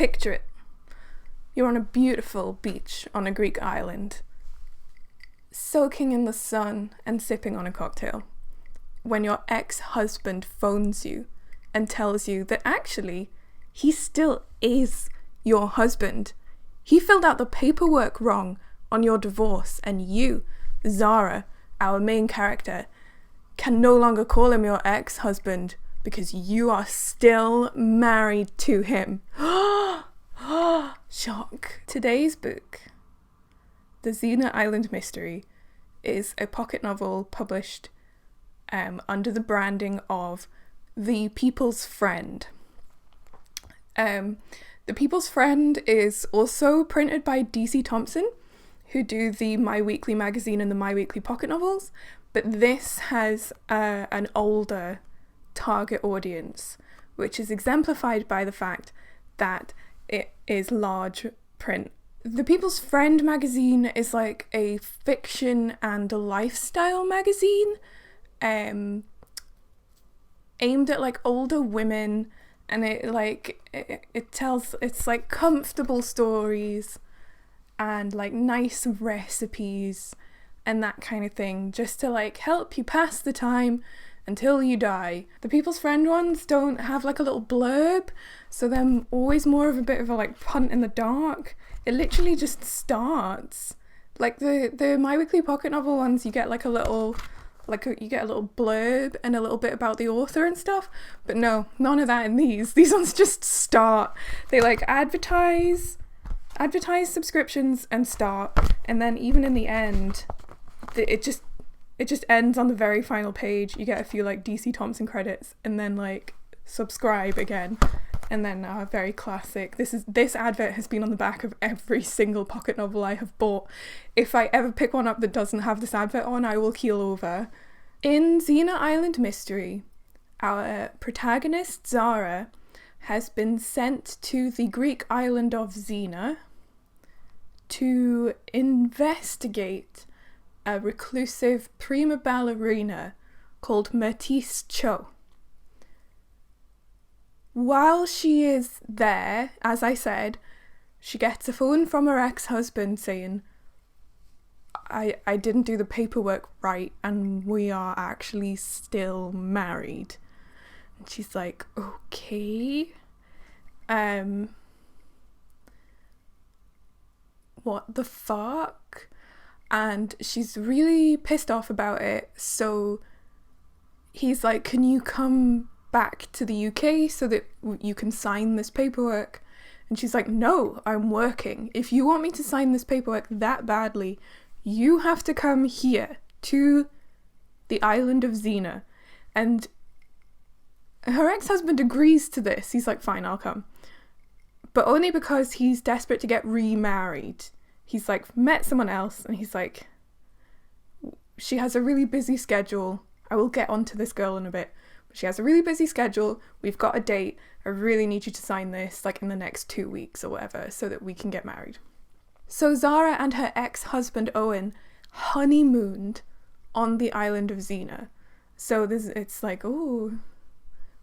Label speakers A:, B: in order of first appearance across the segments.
A: Picture it. You're on a beautiful beach on a Greek island, soaking in the sun and sipping on a cocktail, when your ex-husband phones you and tells you that actually he still is your husband. He filled out the paperwork wrong on your divorce, and you, Zara, our main character, can no longer call him your ex-husband because you are still married to him. Shock. Today's book, The Xena Island Mystery, is a pocket novel published under the branding of The People's Friend. The People's Friend is also printed by DC Thompson, who do the My Weekly magazine and the My Weekly pocket novels, but this has an older target audience, which is exemplified by the fact that it is large print. The People's Friend magazine is like a fiction and a lifestyle magazine aimed at like older women, and it tells, it's like comfortable stories and like nice recipes and that kind of thing, just to like help you pass the time until you die. The People's Friend ones don't have like a little blurb, so they're always more of a bit of a like punt in the dark. It literally just starts. Like the My Weekly pocket novel ones, you get like you get a little blurb and a little bit about the author and stuff, but no, none of that in these. These ones just start. They like advertise subscriptions and start, and then even in the end, it just ends on the very final page. You get a few like DC Thompson credits, and then like subscribe again, and then very classic. This advert has been on the back of every single pocket novel I have bought. If I ever pick one up that doesn't have this advert on, I will keel over. In Xena Island Mystery, our protagonist Zara has been sent to the Greek island of Xena to investigate a reclusive prima ballerina called Mertice Cho. While she is there, as I said, she gets a phone from her ex-husband saying, I didn't do the paperwork right and we are actually still married. And she's like, okay. What the fuck? And she's really pissed off about it, so he's like, can you come back to the UK so that you can sign this paperwork? And she's like, no, I'm working. If you want me to sign this paperwork that badly, you have to come here to the island of Xena. And her ex-husband agrees to this. He's like, fine, I'll come. But only because he's desperate to get remarried. He's like met someone else, and he's like, she has a really busy schedule. I will get onto this girl in a bit. But she has a really busy schedule. We've got a date. I really need you to sign this like in the next 2 weeks or whatever so that we can get married. So Zara and her ex-husband Owen honeymooned on the island of Xena. So it's like, oh,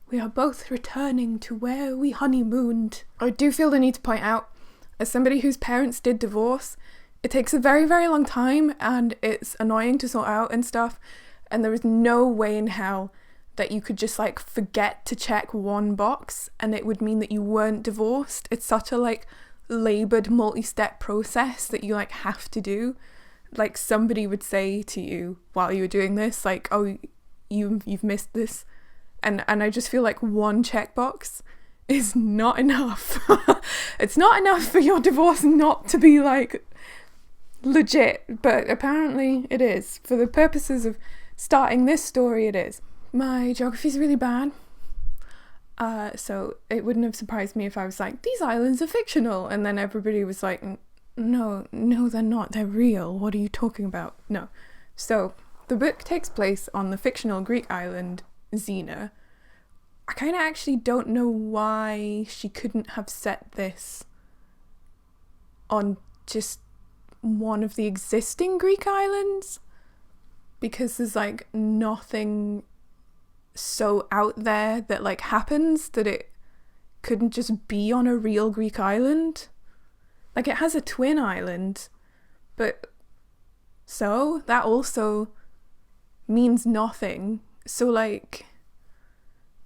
A: we are both returning to where we honeymooned. I do feel the need to point out, as somebody whose parents did divorce, it takes a very, very long time and it's annoying to sort out and stuff. And there is no way in hell that you could just like forget to check one box and it would mean that you weren't divorced. It's such a like laboured multi-step process that you like have to do. Like somebody would say to you while you were doing this, like, oh, you've missed this. And I just feel like one checkbox is not enough. It's not enough for your divorce not to be like legit, but apparently it is. For the purposes of starting this story, it is. My geography's really bad. So it wouldn't have surprised me if I was like, these islands are fictional, and then everybody was like, no, they're not, they're real, what are you talking about? No. So the book takes place on the fictional Greek island Xena. I kind of actually don't know why she couldn't have set this on just one of the existing Greek islands, because there's like nothing so out there that like happens that it couldn't just be on a real Greek island? Like, it has a twin island, but so that also means nothing. So, like,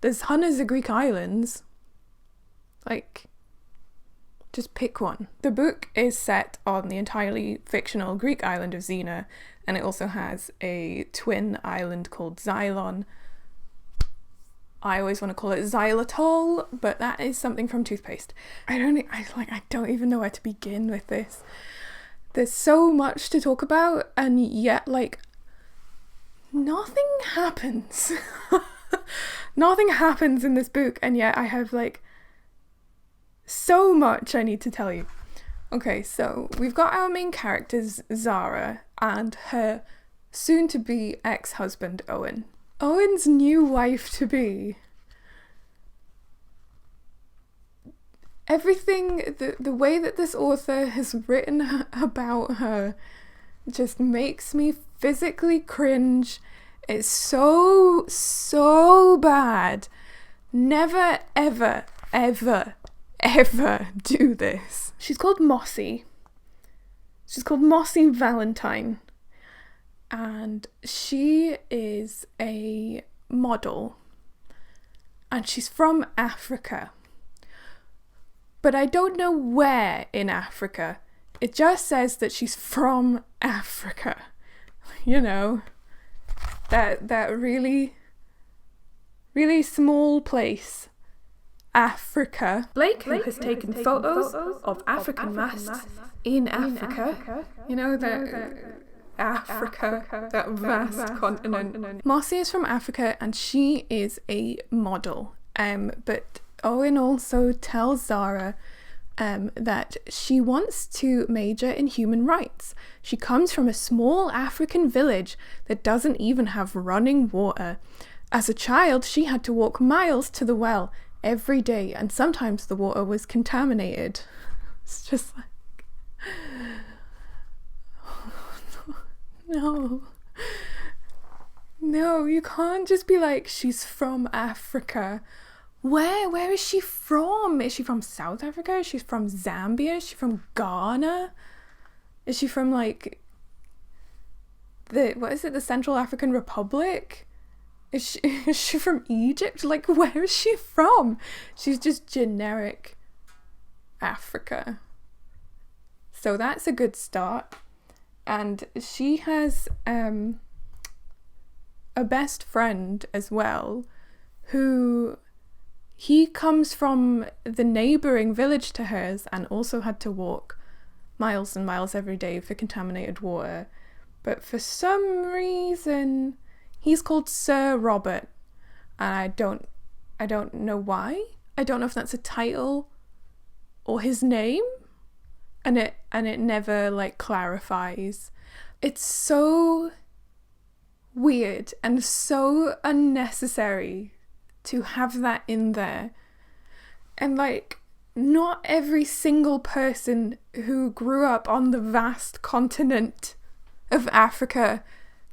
A: there's hundreds of Greek islands. Like, just pick one. The book is set on the entirely fictional Greek island of Xena, and it also has a twin island called Xylon. I always want to call it xylitol, but that is something from toothpaste. I don't even know where to begin with this. There's so much to talk about, and yet, like, nothing happens. Nothing happens in this book, and yet I have, like, so much I need to tell you. Okay, so we've got our main characters, Zara, and her soon-to-be ex-husband, Owen. Owen's new wife-to-be. Everything, the way that this author has written about her just makes me physically cringe. It's so bad. Never, ever, ever, ever do this. She's called Mossy. She's called Mossy Valentine. And she is a model. And she's from Africa. But I don't know where in Africa. It just says that she's from Africa. You know, that really, really small place. Africa. Blake, who has taken photos of African masks in Africa. You know, Africa, that vast continent. Mossy is from Africa and she is a model. But Owen also tells Zara that she wants to major in human rights. She comes from a small African village that doesn't even have running water. As a child, she had to walk miles to the well every day, and sometimes the water was contaminated. It's just like... No, you can't just be like, she's from Africa. Where is she from? Is she from South Africa? Is she from Zambia? Is she from Ghana? Is she from, like, the Central African Republic? Is she from Egypt? Like, where is she from? She's just generic Africa. So that's a good start. And she has a best friend as well, who he comes from the neighbouring village to hers and also had to walk miles and miles every day for contaminated water. But for some reason, he's called Sir Robert, and I don't know why. I don't know if that's a title or his name. And it never, like, clarifies. It's so weird and so unnecessary to have that in there. And, like, not every single person who grew up on the vast continent of Africa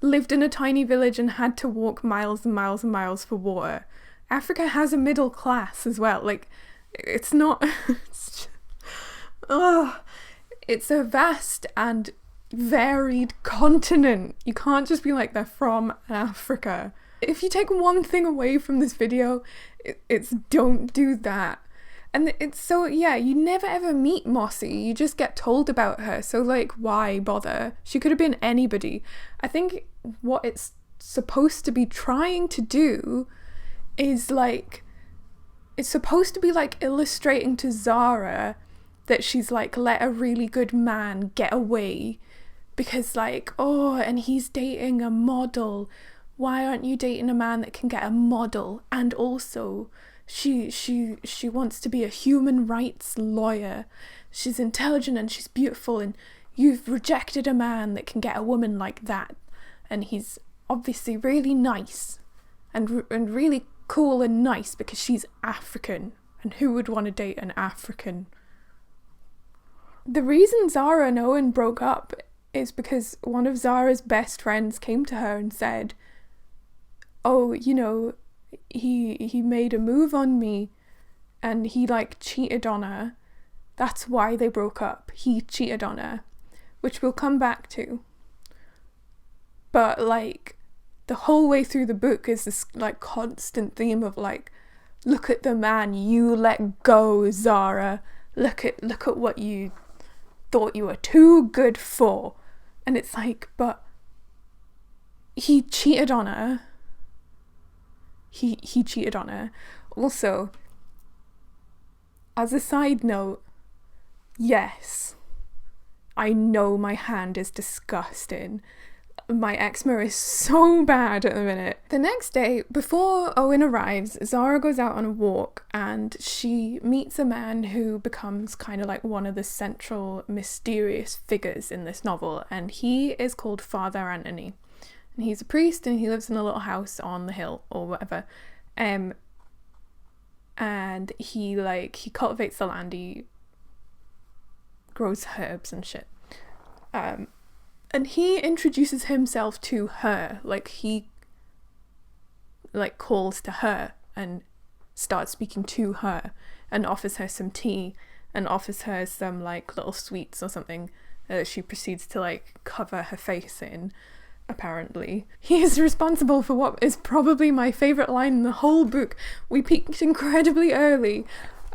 A: lived in a tiny village and had to walk miles and miles and miles for water. Africa has a middle class as well. Like, it's not... It's a vast and varied continent. You can't just be like, they're from Africa. If you take one thing away from this video, it's don't do that. And it's so, yeah, you never ever meet Mossy. You just get told about her. So, like, why bother? She could have been anybody. I think what it's supposed to be trying to do is, like, it's supposed to be, like, illustrating to Zara that she's, like, let a really good man get away because, like, oh, and he's dating a model. Why aren't you dating a man that can get a model? And also, she wants to be a human rights lawyer. She's intelligent and she's beautiful, and you've rejected a man that can get a woman like that. And he's obviously really nice and really cool and nice because she's African. And who would want to date an African? The reason Zara and Owen broke up is because one of Zara's best friends came to her and said, oh, you know, he made a move on me and he like cheated on her. That's why they broke up. He cheated on her, which we'll come back to. But like the whole way through the book is this like constant theme of like, look at the man you let go, Zara. Look at what you thought you were too good for. And it's like, but he cheated on her. He cheated on her. Also, as a side note, yes, I know my hand is disgusting. My eczema is so bad at the minute. The next day, before Owen arrives, Zara goes out on a walk and she meets a man who becomes kind of like one of the central mysterious figures in this novel, and he is called Father Anthony. And he's a priest and he lives in a little house on the hill or whatever. And he cultivates the land, he grows herbs and shit. And he introduces himself to her, like he like calls to her and starts speaking to her and offers her some tea and offers her some like little sweets or something that she proceeds to like cover her face in, apparently. He is responsible for what is probably my favourite line in the whole book. We peaked incredibly early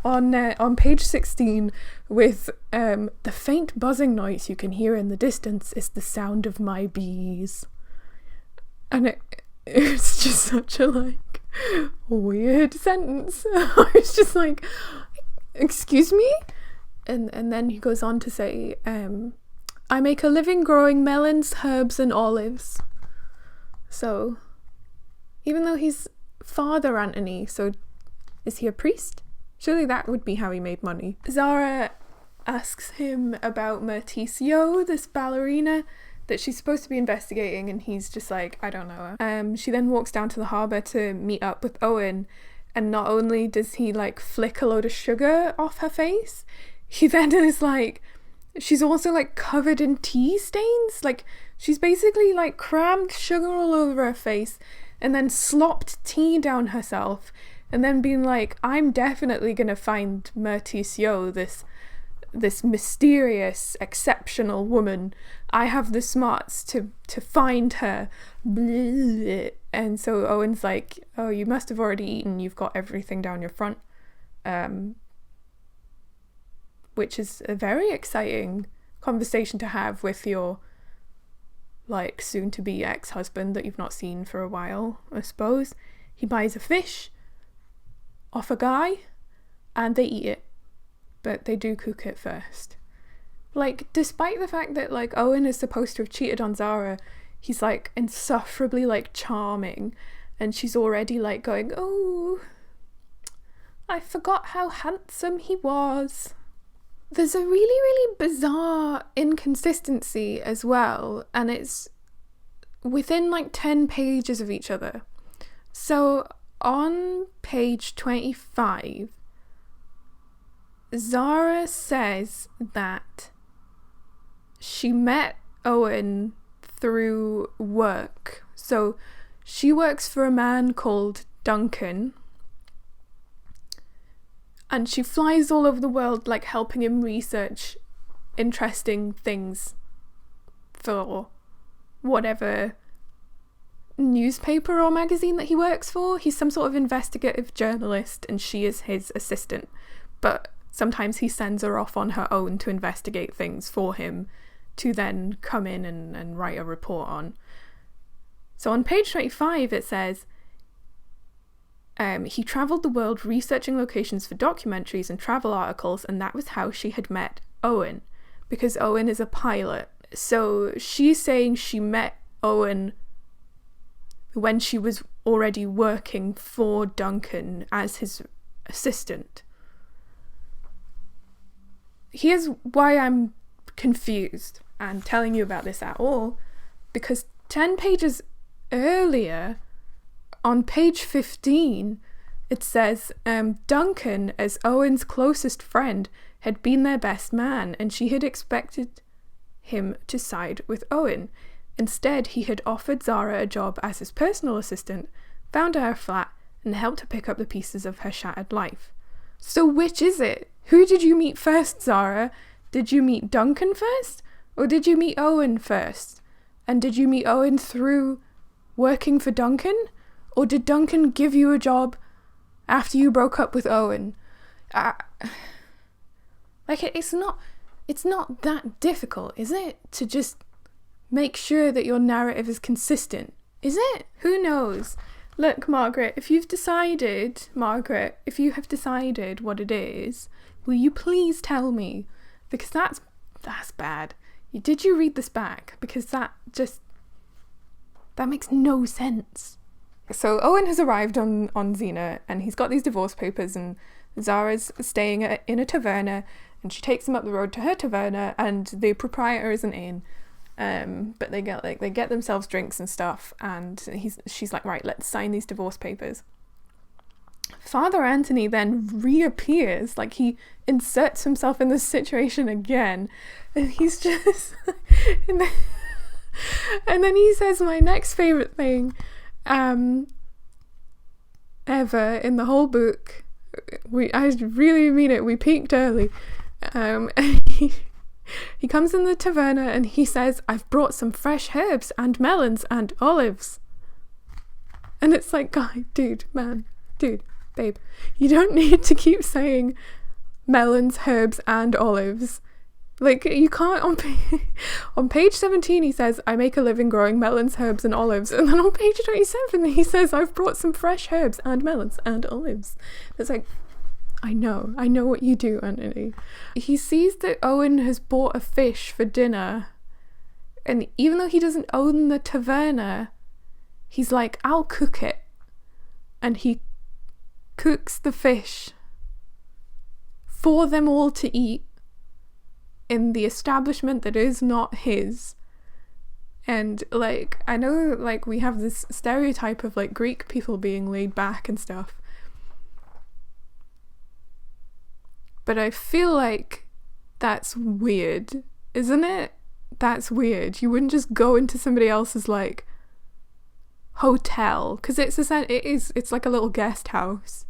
A: on page 16 with the faint buzzing noise you can hear in the distance is the sound of my bees. And it's just such a like weird sentence. I was just like, excuse me? And then he goes on to say, I make a living growing melons, herbs and olives. So even though he's Father Anthony, so is he a priest? Surely that would be how he made money. Zara asks him about Merticio, this ballerina that she's supposed to be investigating, and he's just like, I don't know her. She then walks down to the harbour to meet up with Owen, and not only does he like flick a load of sugar off her face, he then is like, she's also like covered in tea stains. Like she's basically like crammed sugar all over her face and then slopped tea down herself. And then being like, I'm definitely going to find Merticio, this mysterious, exceptional woman. I have the smarts to find her. And so Owen's like, oh, you must have already eaten. You've got everything down your front. Which is a very exciting conversation to have with your like soon-to-be ex-husband that you've not seen for a while, I suppose. He buys a fish off a guy and they eat it, but they do cook it first. Like, despite the fact that like Owen is supposed to have cheated on Zara, he's like insufferably like charming, and she's already like going, oh, I forgot how handsome he was. There's a really, really bizarre inconsistency as well, and it's within like 10 pages of each other. So on page 25, Zara says that she met Owen through work. So she works for a man called Duncan, and she flies all over the world like helping him research interesting things for whatever newspaper or magazine that he works for. He's some sort of investigative journalist and she is his assistant, but sometimes he sends her off on her own to investigate things for him to then come in and write a report on. So on page 25 it says he travelled the world researching locations for documentaries and travel articles, and that was how she had met Owen, because Owen is a pilot. So she's saying she met Owen when she was already working for Duncan as his assistant. Here's why I'm confused and telling you about this at all, because 10 pages earlier, on page 15, it says Duncan, as Owen's closest friend, had been their best man, and she had expected him to side with Owen. Instead, he had offered Zara a job as his personal assistant, found her a flat, and helped her pick up the pieces of her shattered life. So which is it? Who did you meet first, Zara? Did you meet Duncan first? Or did you meet Owen first? And did you meet Owen through working for Duncan? Or did Duncan give you a job after you broke up with Owen? It's not that difficult, is it? To just make sure that your narrative is consistent. Is it? Who knows? Look, Margaret, if you have decided what it is, will you please tell me? Because that's bad. Did you read this back? Because that makes no sense. So Owen has arrived on Xena, and he's got these divorce papers, and Zara's staying in a taverna, and she takes him up the road to her taverna, and the proprietor isn't in. But they get themselves drinks and stuff, and she's like, right, let's sign these divorce papers. Father Anthony then reappears, like he inserts himself in this situation again, and he's just and then he says my next favorite thing ever in the whole book. I really mean it, we peaked early. He comes in the taverna and he says, I've brought some fresh herbs and melons and olives. And it's like, guy, dude, babe, you don't need to keep saying melons, herbs and olives. Like, you can't, on page 17 he says, I make a living growing melons, herbs and olives. And then on page 27 he says, I've brought some fresh herbs and melons and olives. It's like, I know what you do, Anthony. He sees that Owen has bought a fish for dinner, and even though he doesn't own the taverna, he's like, I'll cook it. And he cooks the fish for them all to eat in the establishment that is not his. And like, I know like we have this stereotype of like Greek people being laid back and stuff, but I feel like that's weird, isn't it? That's weird. You wouldn't just go into somebody else's like hotel, because it's like a little guest house.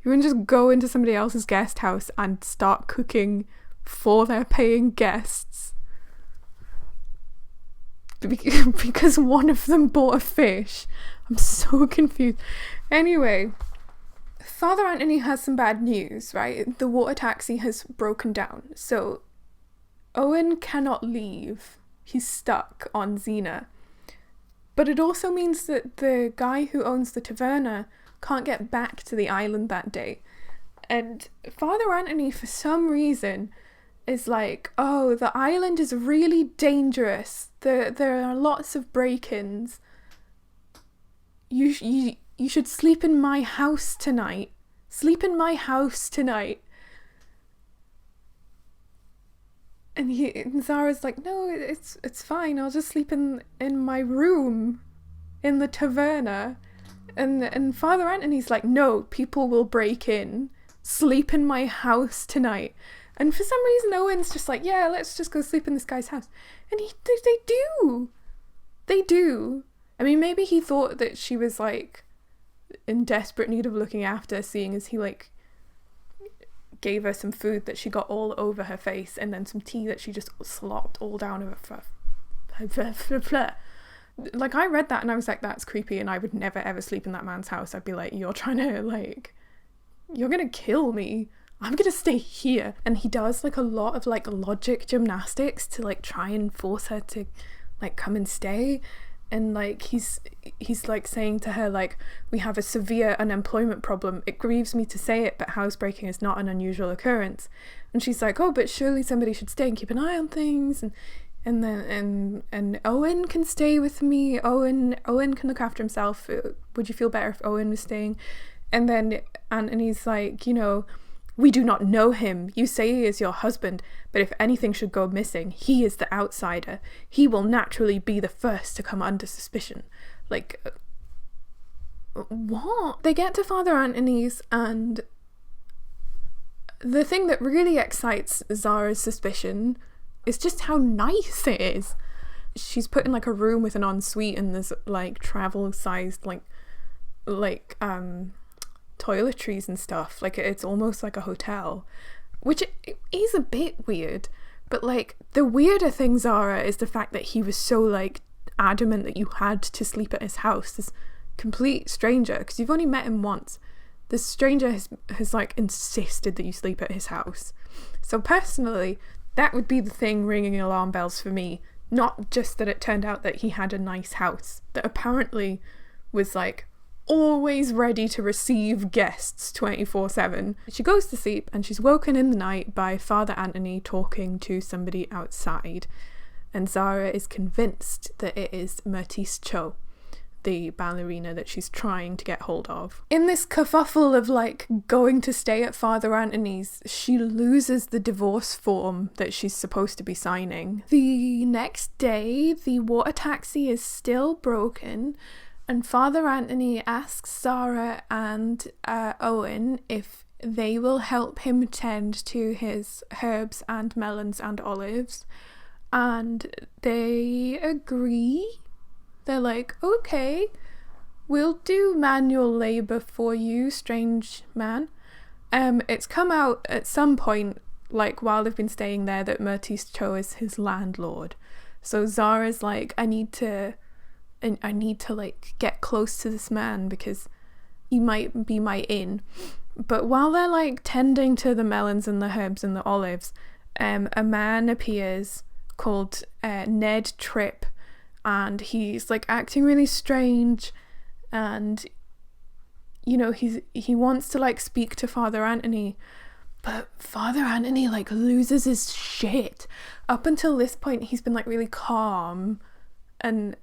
A: You wouldn't just go into somebody else's guest house and start cooking for their paying guests because one of them bought a fish. I'm so confused. Anyway, Father Anthony has some bad news, right? The water taxi has broken down, so Owen cannot leave. He's stuck on Xena. But it also means that the guy who owns the taverna can't get back to the island that day. And Father Anthony, for some reason, is like, oh, the island is really dangerous. There are lots of break-ins. You should sleep in my house tonight. Sleep in my house tonight. And Zara's like, no, it's fine. I'll just sleep in my room in the taverna. And Father Anthony's like, no, people will break in. Sleep in my house tonight. And for some reason, Owen's just like, yeah, let's just go sleep in this guy's house. And they do. They do. I mean, maybe he thought that she was like in desperate need of looking after, seeing as he like gave her some food that she got all over her face, and then some tea that she just slopped all down her. Like, I read that and I was like, that's creepy, and I would never ever sleep in that man's house. I'd be like, you're gonna kill me. I'm gonna stay here. And he does like a lot of like logic gymnastics to like try and force her to like come and stay. And like he's like saying to her like, we have a severe unemployment problem. It grieves me to say it, but housebreaking is not an unusual occurrence. And she's like, oh, but surely somebody should stay and keep an eye on things. And then Owen can stay with me. Owen can look after himself. Would you feel better if Owen was staying? And then Anthony's like, you know, we do not know him. You say he is your husband, but if anything should go missing, he is the outsider. He will naturally be the first to come under suspicion. Like, what? They get to Father Anthony's, and the thing that really excites Zara's suspicion is just how nice it is. She's put in like a room with an ensuite, and there's like travel-sized like toiletries and stuff. Like, it's almost like a hotel, which is a bit weird. But like, the weirder thing, Zara, is the fact that he was so like adamant that you had to sleep at his house. This complete stranger, because you've only met him once. This stranger has like insisted that you sleep at his house. So personally, that would be the thing ringing alarm bells for me. Not just that it turned out that he had a nice house that apparently was like always ready to receive guests 24/7. She goes to sleep and she's woken in the night by Father Anthony talking to somebody outside. And Zara is convinced that it is Mertice Cho, the ballerina that she's trying to get hold of. In this kerfuffle of like going to stay at Father Anthony's, she loses the divorce form that she's supposed to be signing. The next day, the water taxi is still broken, and Father Anthony asks Zara and Owen if they will help him tend to his herbs and melons and olives, and they agree. They're like, okay, we'll do manual labour for you, strange man. It's come out at some point, like while they've been staying there, that Mertice Cho is his landlord. So Zara's like, I need to like get close to this man because he might be my in. But while they're like tending to the melons and the herbs and the olives, a man appears called Ned Tripp. And he's like acting really strange, and you know, he wants to like speak to Father Anthony, but Father Anthony like loses his shit. Up until this point, he's been like really calm and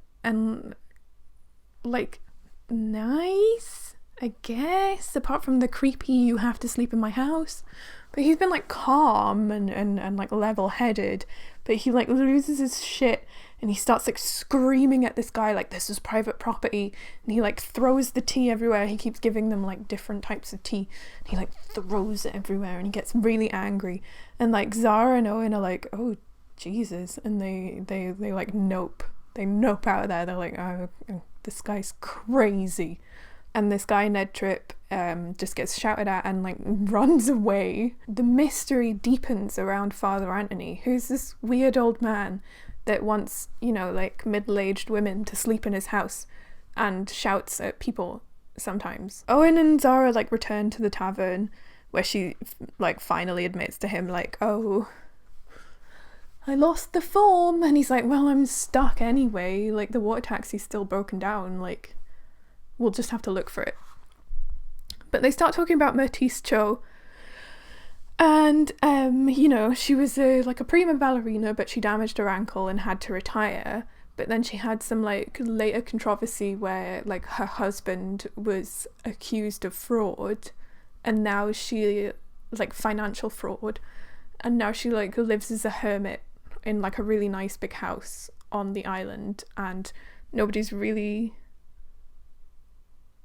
A: like nice, I guess, apart from the creepy "you have to sleep in my house." But he's been like calm and like level-headed, but he like loses his shit and he starts like screaming at this guy like this is private property, and he like throws the tea everywhere. He keeps giving them like different types of tea, and he like throws it everywhere and he gets really angry, and like Zara and Owen are like, oh Jesus, and they like nope out of there. They're like, oh, this guy's crazy. And this guy, Ned Tripp, just gets shouted at and like runs away. The mystery deepens around Father Anthony, who's this weird old man that wants, you know, like middle-aged women to sleep in his house and shouts at people sometimes. Owen and Zara like return to the tavern where she like finally admits to him like, oh, I lost the form. And he's like, well, I'm stuck anyway. Like the water taxi's still broken down. Like, we'll just have to look for it. But they start talking about Mertice Cho. And, you know, she was a prima ballerina, but she damaged her ankle and had to retire. But then she had some, like, later controversy where, like, her husband was accused of fraud. And now she, like, financial fraud. And now she, like, lives as a hermit in, like, a really nice big house on the island. And nobody's really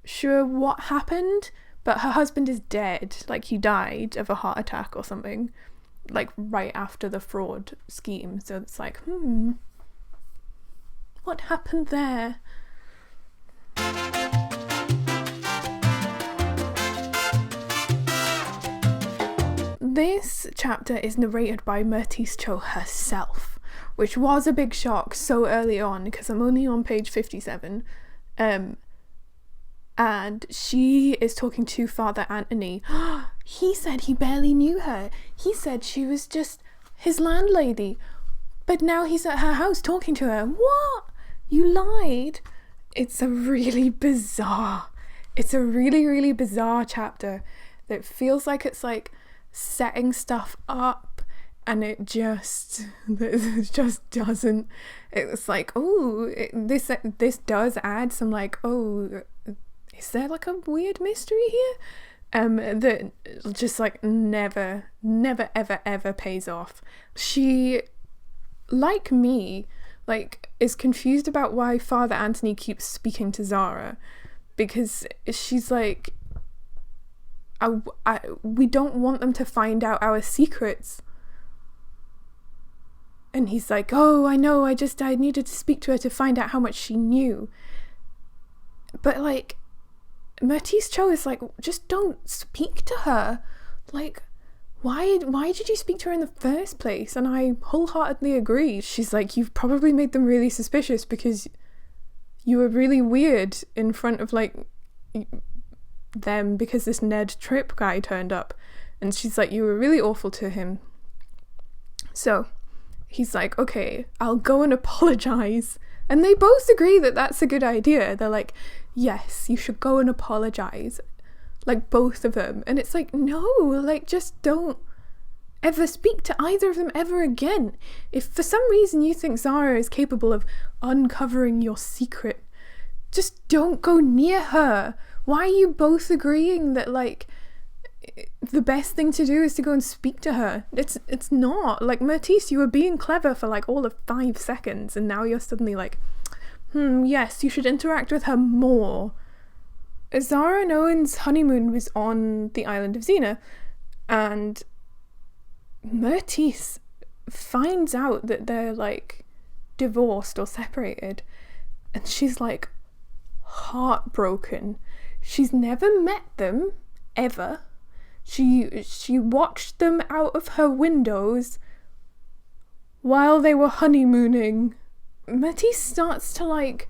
A: sure what happened, but her husband is dead. Like, he died of a heart attack or something, like right after the fraud scheme. So it's like, what happened there? This chapter is narrated by Mertice Cho herself, which was a big shock so early on because I'm only on page 57. And she is talking to Father Anthony. He said he barely knew her. He said she was just his landlady. But now he's at her house talking to her. What? You lied. It's a really bizarre chapter that feels like it's like setting stuff up, and it just doesn't. It's like, oh, this does add some like, oh, is there like a weird mystery here? That just like never ever pays off. She, like me, like is confused about why Father Anthony keeps speaking to Zara, because she's like, we don't want them to find out our secrets. And he's like, oh, I know, I needed to speak to her to find out how much she knew. But like, Mertice Cho is like, just don't speak to her. Like, why did you speak to her in the first place? And I wholeheartedly agree. She's like, you've probably made them really suspicious because you were really weird in front of like them because this Ned Tripp guy turned up. And she's like, you were really awful to him. So he's like, okay, I'll go and apologize. And they both agree that that's a good idea. They're like, yes, you should go and apologize. Like, both of them. And it's like, no, like, just don't ever speak to either of them ever again. If for some reason you think Zara is capable of uncovering your secret, just don't go near her. Why are you both agreeing that, like, the best thing to do is to go and speak to her? It's not. Like, Mertice, you were being clever for, like, all of 5 seconds, and now you're suddenly like, yes, you should interact with her more. Zara and Owen's honeymoon was on the island of Xena, and Mertice finds out that they're like divorced or separated, and she's like heartbroken. She's never met them ever. She watched them out of her windows while they were honeymooning. Mertice starts to like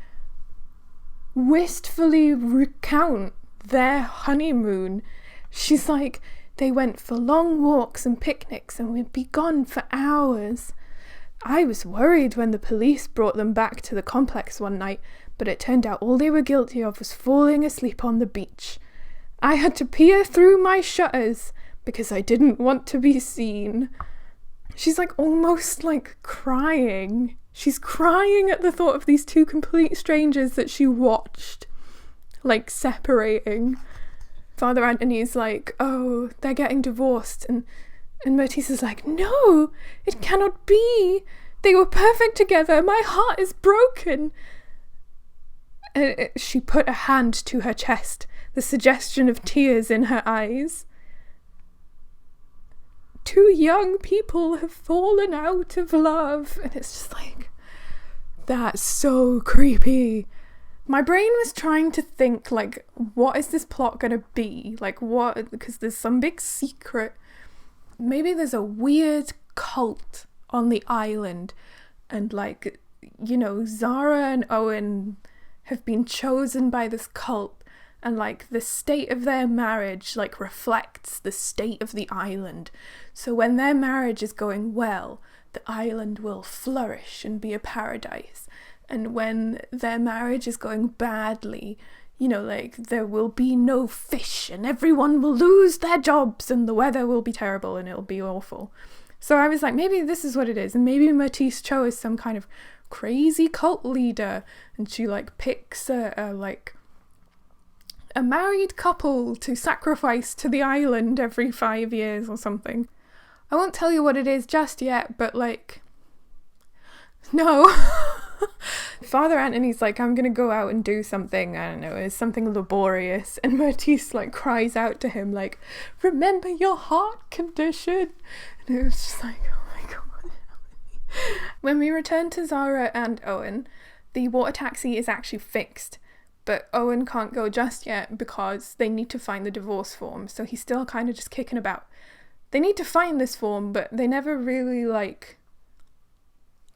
A: wistfully recount their honeymoon. She's like, they went for long walks and picnics and would be gone for hours. I was worried when the police brought them back to the complex one night, but it turned out all they were guilty of was falling asleep on the beach. I had to peer through my shutters because I didn't want to be seen. She's like almost like crying. She's crying at the thought of these two complete strangers that she watched, like, separating. Father Anthony's like, oh, they're getting divorced. And Mertice is like, no, it cannot be. They were perfect together. My heart is broken. And she put a hand to her chest, the suggestion of tears in her eyes. 2 young people have fallen out of love. And it's just like, that's so creepy. My brain was trying to think, like, what is this plot gonna be? Like, what? Because there's some big secret. Maybe there's a weird cult on the island. And, like, you know, Zara and Owen have been chosen by this cult. And, like, the state of their marriage, like, reflects the state of the island. So when their marriage is going well, the island will flourish and be a paradise. And when their marriage is going badly, you know, like, there will be no fish and everyone will lose their jobs and the weather will be terrible and it'll be awful. So I was like, maybe this is what it is. And maybe Mertice Cho is some kind of crazy cult leader. And she, like, picks a married couple to sacrifice to the island every 5 years or something. I won't tell you what it is just yet, but, like, no. Father Anthony's like, I'm gonna go out and do something, I don't know, it's something laborious, and Mertice, like, cries out to him, like, remember your heart condition. And it was just like, oh my god. When we return to Zara and Owen, the water taxi is actually fixed, but Owen can't go just yet because they need to find the divorce form, so he's still kind of just kicking about. They need to find this form, but they never really, like,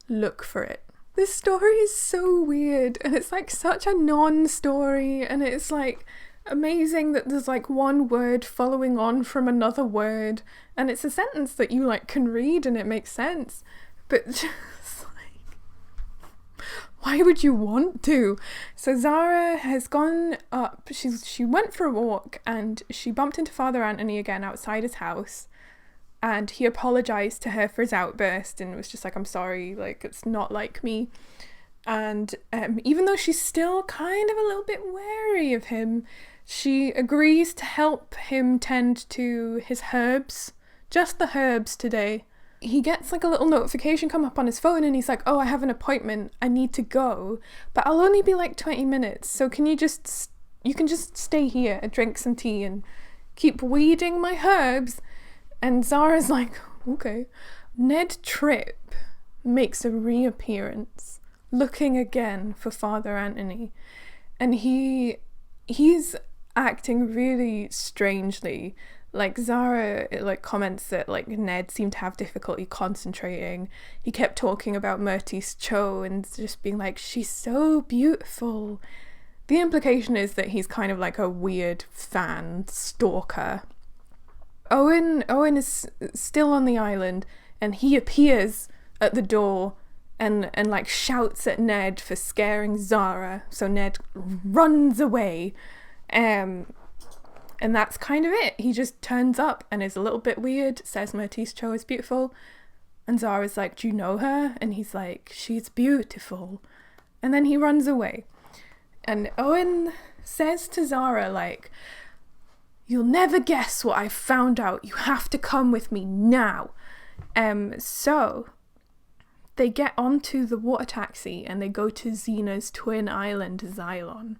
A: look for it. This story is so weird, and it's, like, such a non-story, and it's, like, amazing that there's, like, one word following on from another word, and it's a sentence that you, like, can read and it makes sense, but just, like, why would you want to? So Zara has gone up, she went for a walk, and she bumped into Father Anthony again outside his house, and he apologized to her for his outburst and was just like, I'm sorry, like, it's not like me. And even though she's still kind of a little bit wary of him, she agrees to help him tend to his herbs, just the herbs today. He gets, like, a little notification come up on his phone and he's like, oh, I have an appointment, I need to go, but I'll only be like 20 minutes, so you can just stay here and drink some tea and keep weeding my herbs. And Zara's like, okay. Ned Tripp makes a reappearance, looking again for Father Anthony. And he's acting really strangely. Like Zara like comments that like Ned seemed to have difficulty concentrating. He kept talking about Myrtis Cho and just being like, she's so beautiful. The implication is that he's kind of like a weird fan stalker. Owen is still on the island, and he appears at the door and like shouts at Ned for scaring Zara. So Ned runs away. And that's kind of it. He just turns up and is a little bit weird, says Myrtis Cho is beautiful. And Zara's like, do you know her? And he's like, she's beautiful. And then he runs away. And Owen says to Zara, like, you'll never guess what I've found out. You have to come with me now. So they get onto the water taxi and they go to Xena's twin island, Xylon.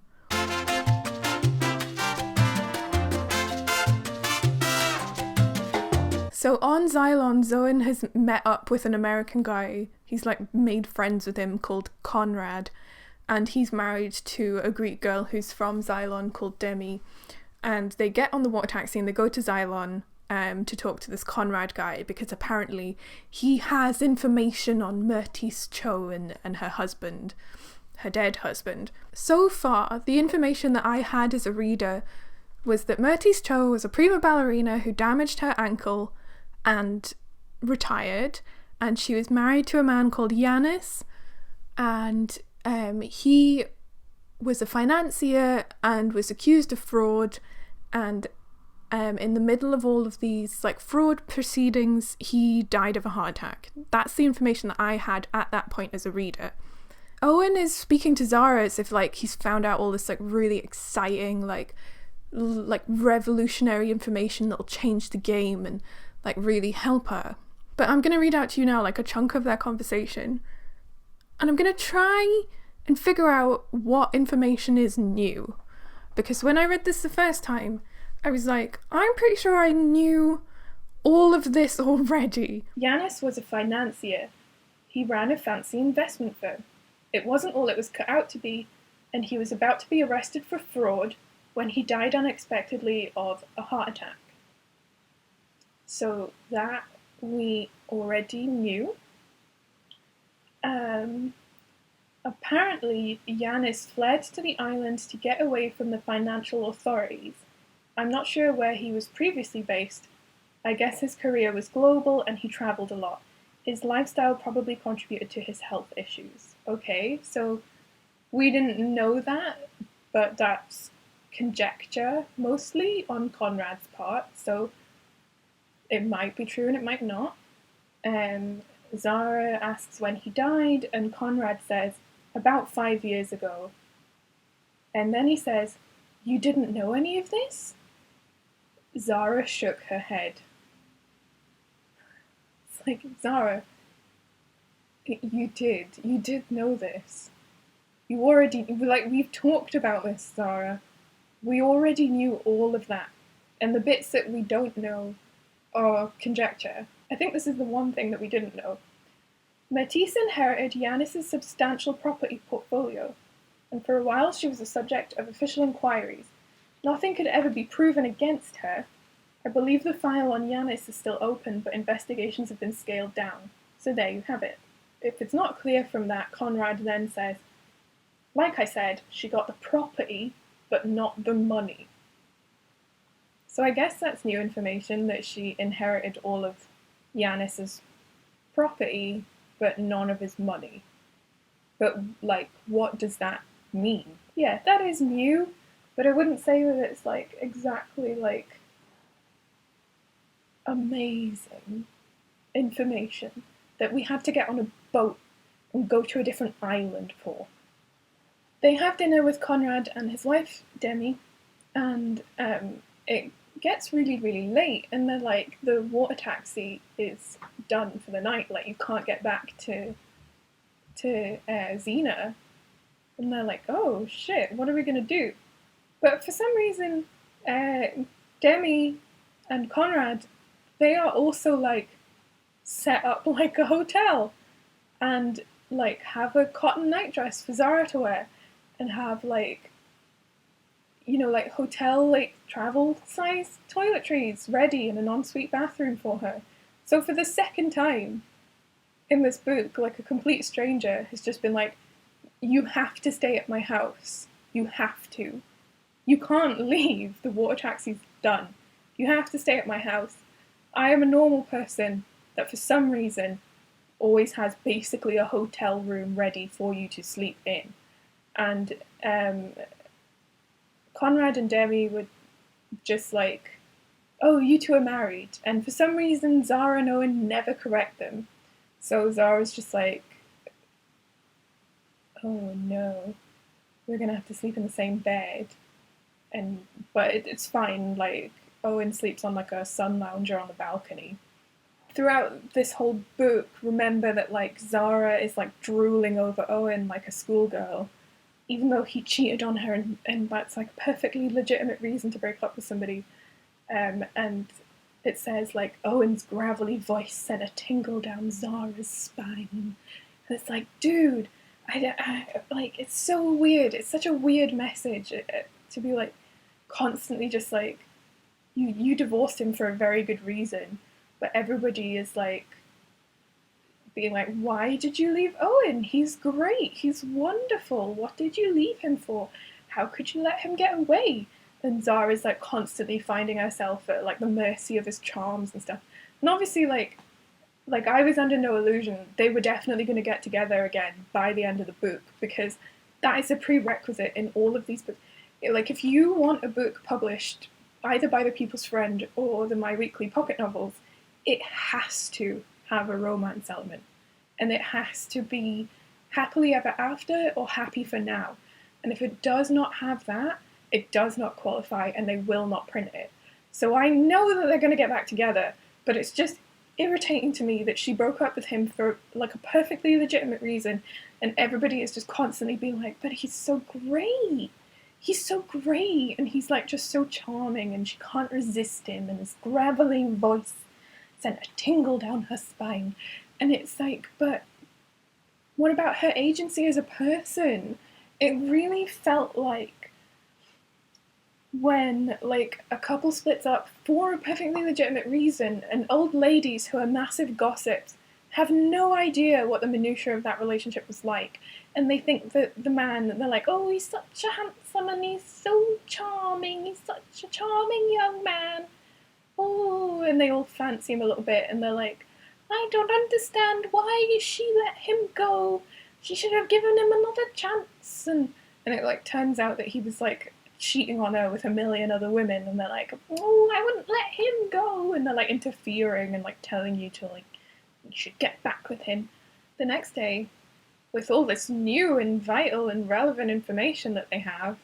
A: So on Xylon, Zoen has met up with an American guy. He's like made friends with him called Conrad. And he's married to a Greek girl who's from Xylon called Demi. And they get on the water taxi and they go to Xylon to talk to this Conrad guy because apparently he has information on Myrtis Cho and her husband, her dead husband. So far, the information that I had as a reader was that Myrtis Cho was a prima ballerina who damaged her ankle and retired, and she was married to a man called Yanis, and he was a financier and was accused of fraud, and in the middle of all of these like fraud proceedings, he died of a heart attack. That's the information that I had at that point as a reader. Owen is speaking to Zara as if like he's found out all this like really exciting like revolutionary information that'll change the game and like really help her. But I'm going to read out to you now like a chunk of their conversation, and I'm going to try and figure out what information is new, because when I read this the first time I was like, I'm pretty sure I knew all of this already.
B: Yanis was a financier. He ran a fancy investment firm. It wasn't all it was cut out to be, and he was about to be arrested for fraud when he died unexpectedly of a heart attack. So that we already knew. Apparently, Yanis fled to the island to get away from the financial authorities. I'm not sure where he was previously based. I guess his career was global and he travelled a lot. His lifestyle probably contributed to his health issues. Okay, so we didn't know that, but that's conjecture mostly on Conrad's part, so it might be true and it might not. Zara asks when he died, and Conrad says, about 5 years ago. And then he says, you didn't know any of this? Zara shook her head. It's like, Zara, you did know this. You already, like, we've talked about this, Zara. We already knew all of that. And the bits that we don't know are conjecture. I think this is the one thing that we didn't know. Myrtis inherited Yanis' substantial property portfolio, and for a while she was the subject of official inquiries. Nothing could ever be proven against her. I believe the file on Yanis is still open, but investigations have been scaled down. So there you have it. If it's not clear from that, Conrad then says, like I said, she got the property, but not the money. So I guess that's new information, that she inherited all of Yanis' property, but none of his money. But, like, what does that mean? Yeah, that is new, but I wouldn't say that it's, like, exactly, like, amazing information that we had to get on a boat and go to a different island for. They have dinner with Conrad and his wife, Demi, and it gets really, really late, and they're like, the water taxi is done for the night, like, you can't get back to Xena. And they're like, oh shit, what are we gonna do? But for some reason, Demi and Conrad, they are also, like, set up like a hotel, and, like, have a cotton nightdress for Zara to wear, and have, like, like hotel, like travel size toiletries ready in an ensuite bathroom for her. So for the second time in this book, like a complete stranger has just been like, you have to stay at my house. You have to. You can't leave. The water taxi's done. You have to stay at my house. I am a normal person that for some reason always has basically a hotel room ready for you to sleep in. And Conrad and Demi would just like, oh, you two are married. And for some reason, Zara and Owen never correct them. So Zara's just like, oh no, we're gonna have to sleep in the same bed. But it's fine, like, Owen sleeps on like a sun lounger on the balcony. Throughout this whole book, remember that like Zara is like drooling over Owen like a schoolgirl, even though he cheated on her, and that's like a perfectly legitimate reason to break up with somebody. And it says like Owen's gravelly voice sent a tingle down Zara's spine. And it's like, dude, I like, it's so weird. It's such a weird message to be like constantly just like, you divorced him for a very good reason, but everybody is like being like, why did you leave Owen? He's great. He's wonderful. What did you leave him for? How could you let him get away? And Zara's like constantly finding herself at like the mercy of his charms and stuff. And obviously like I was under no illusion they were definitely going to get together again by the end of the book, because that is a prerequisite in all of these books. Like, if you want a book published either by The People's Friend or the My Weekly pocket novels, it has to have a romance element. And it has to be happily ever after or happy for now. And if it does not have that, it does not qualify and they will not print it. So I know that they're going to get back together, but it's just irritating to me that she broke up with him for like a perfectly legitimate reason, and everybody is just constantly being like, but he's so great. He's so great, and he's like just so charming, and she can't resist him, and his gravelly voice sent a tingle down her spine. And it's like, but what about her agency as a person? It really felt like when like a couple splits up for a perfectly legitimate reason, and old ladies who are massive gossips have no idea what the minutiae of that relationship was like, and they think that the man, they're like, oh, he's such a handsome and he's so charming, he's such a charming young man, oh, and they all fancy him a little bit, and they're like, I don't understand why she let him go, she should have given him another chance. And it like turns out that he was like cheating on her with a million other women, and they're like, oh, I wouldn't let him go, and they're like interfering and like telling you to like, you should get back with him. The next day, with all this new and vital and relevant information that they have,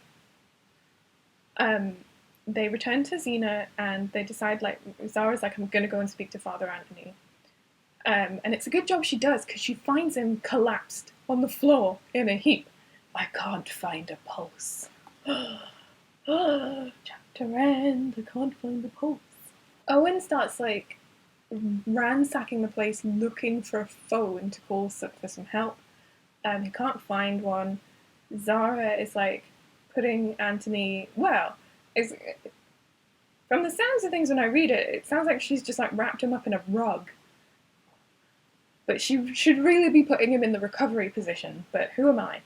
B: they return to Xena and they decide, like, Zara's like, I'm gonna go and speak to Father Anthony. And it's a good job she does, because she finds him collapsed on the floor in a heap. I can't find a pulse. Chapter end, I can't find a pulse. Owen starts like ransacking the place looking for a phone to call for some help. He can't find one. Zara is like putting Anthony, from the sounds of things when I read it, it sounds like she's just like wrapped him up in a rug. But she should really be putting him in the recovery position, but who am I?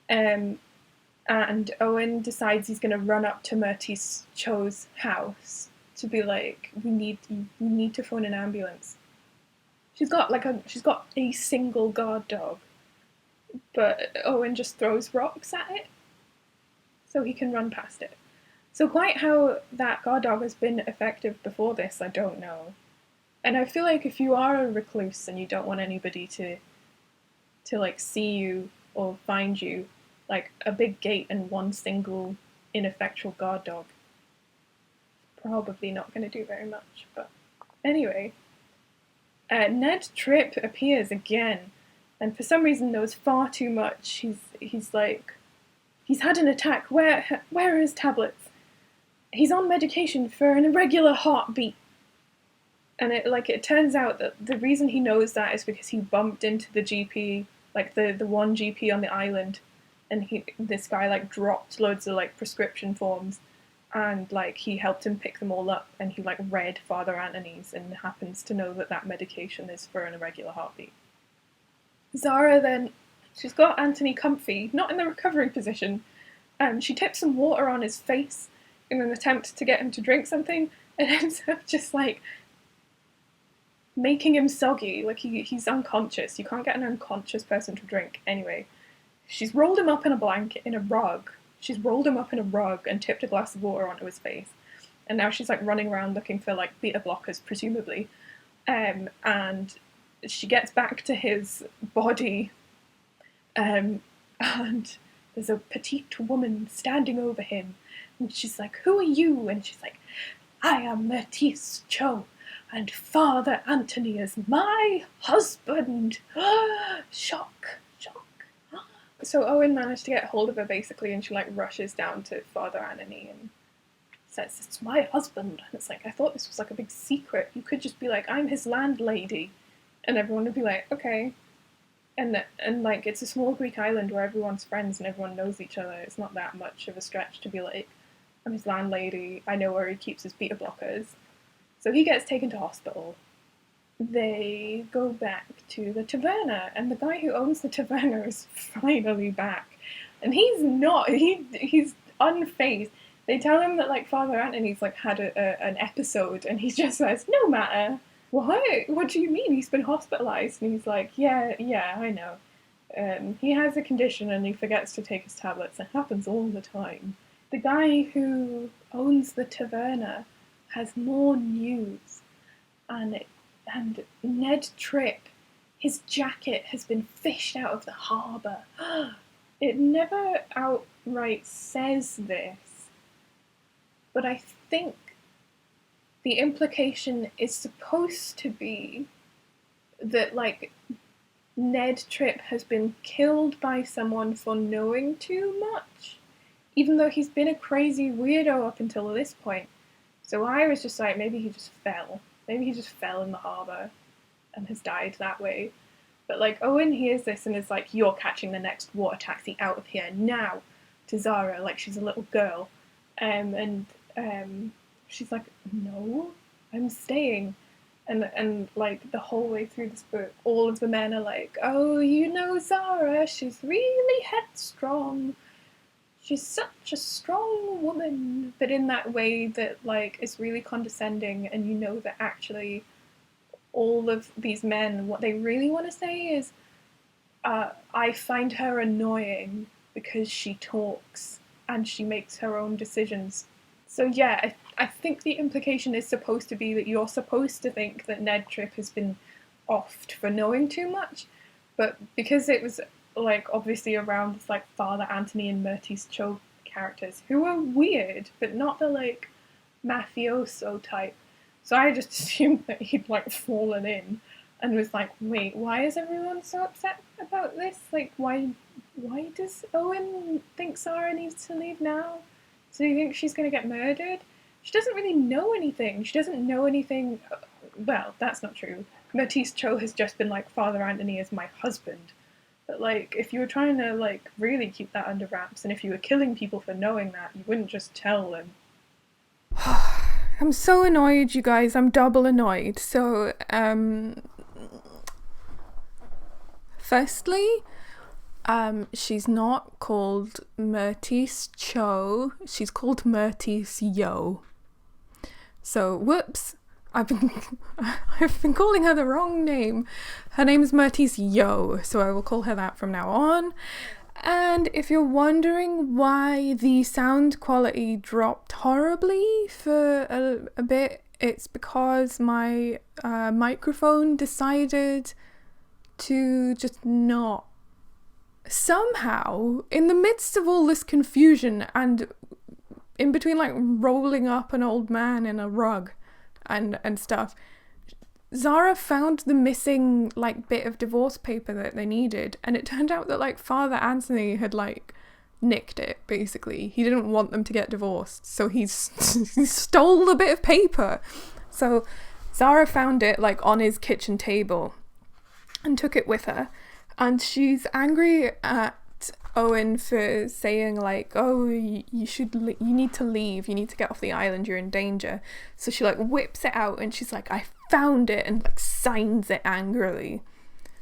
B: And Owen decides he's going to run up to Myrtis Cho's house to be like, we need to phone an ambulance. She's got a single guard dog, but Owen just throws rocks at it so he can run past it. So quite how that guard dog has been effective before this, I don't know. And I feel like if you are a recluse and you don't want anybody to like see you or find you, like a big gate and one single ineffectual guard dog, probably not going to do very much. But anyway, Ned Tripp appears again, and for some reason knows far too much. He's like, he's had an attack. Where are his tablets? He's on medication for an irregular heartbeat. And it turns out that the reason he knows that is because he bumped into the GP, like the one GP on the island, and this guy like dropped loads of like prescription forms, and like he helped him pick them all up, and he like read Father Anthony's and happens to know that that medication is for an irregular heartbeat. Zara then, she's got Anthony comfy, not in the recovering position. She tips some water on his face in an attempt to get him to drink something, and ends up just like making him soggy. Like he's unconscious. You can't get an unconscious person to drink anyway. She's rolled him up in a blanket, in a rug. She's rolled him up in a rug and tipped a glass of water onto his face. And now she's like running around looking for like beta blockers, presumably. And she gets back to his body, and there's a petite woman standing over him, and she's like, "Who are you?" And she's like, "I am Métis Cho, and Father Anthony is my husband." Shock. So Owen managed to get hold of her basically, and she like rushes down to Father Anthony and says, "It's my husband." And it's like, I thought this was like a big secret. You could just be like, "I'm his landlady," and everyone would be like, "Okay." And like, it's a small Greek island where everyone's friends and everyone knows each other. It's not that much of a stretch to be like, "I'm his landlady, I know where he keeps his beta blockers." So he gets taken to hospital. They go back to the taverna, and the guy who owns the taverna is finally back. And he's unfazed. They tell him that like Father Anthony's like had an episode, and he just says, "No matter." What do you mean? He's been hospitalised? And he's like, yeah, I know. He has a condition and he forgets to take his tablets. It happens all the time. The guy who owns the taverna has more news. And Ned Tripp, his jacket has been fished out of the harbour. It never outright says this, but I think the implication is supposed to be that, like, Ned Tripp has been killed by someone for knowing too much, even though he's been a crazy weirdo up until this point. So I was just like, maybe he just fell. Maybe he just fell in the harbour and has died that way. But, like, Owen hears this and is like, "You're catching the next water taxi out of here now," to Zara, like she's a little girl. She's like, "No, I'm staying." And like the whole way through this book, all of the men are like, "Oh, you know Zara, she's really headstrong. She's such a strong woman," but in that way that like is really condescending, and you know that actually all of these men, what they really want to say is, "I find her annoying because she talks and she makes her own decisions." So yeah, I think the implication is supposed to be that you're supposed to think that Ned Tripp has been offed for knowing too much, but because it was like obviously around this like Father Anthony and Métis Cho characters who are weird, but not the like mafioso type. So I just assumed that he'd like fallen in and was like, "Wait, why is everyone so upset about this? Like, why does Owen think Zara needs to leave now? So you think she's going to get murdered?" She doesn't really know anything. She doesn't know anything. Well, that's not true. Métis Cho has just been like, "Father Anthony is my husband." But like, if you were trying to like really keep that under wraps, and if you were killing people for knowing that, you wouldn't just tell them.
A: I'm so annoyed, you guys. I'm double annoyed. So, firstly, she's not called Métis Cho. She's called Métis Yo. So, whoops. I've been calling her the wrong name. Her name is Métis Yo, so I will call her that from now on. And if you're wondering why the sound quality dropped horribly for a bit, it's because my microphone decided to just not. Somehow, in the midst of all this confusion and in between like rolling up an old man in a rug and stuff, Zara found the missing like bit of divorce paper that they needed, and it turned out that like Father Anthony had like nicked it. Basically, he didn't want them to get divorced, so he stole the bit of paper. So Zara found it like on his kitchen table and took it with her, and she's angry at Owen for saying like, oh, you need to leave, you need to get off the island, you're in danger. So she like whips it out and she's like, I found it, and like signs it angrily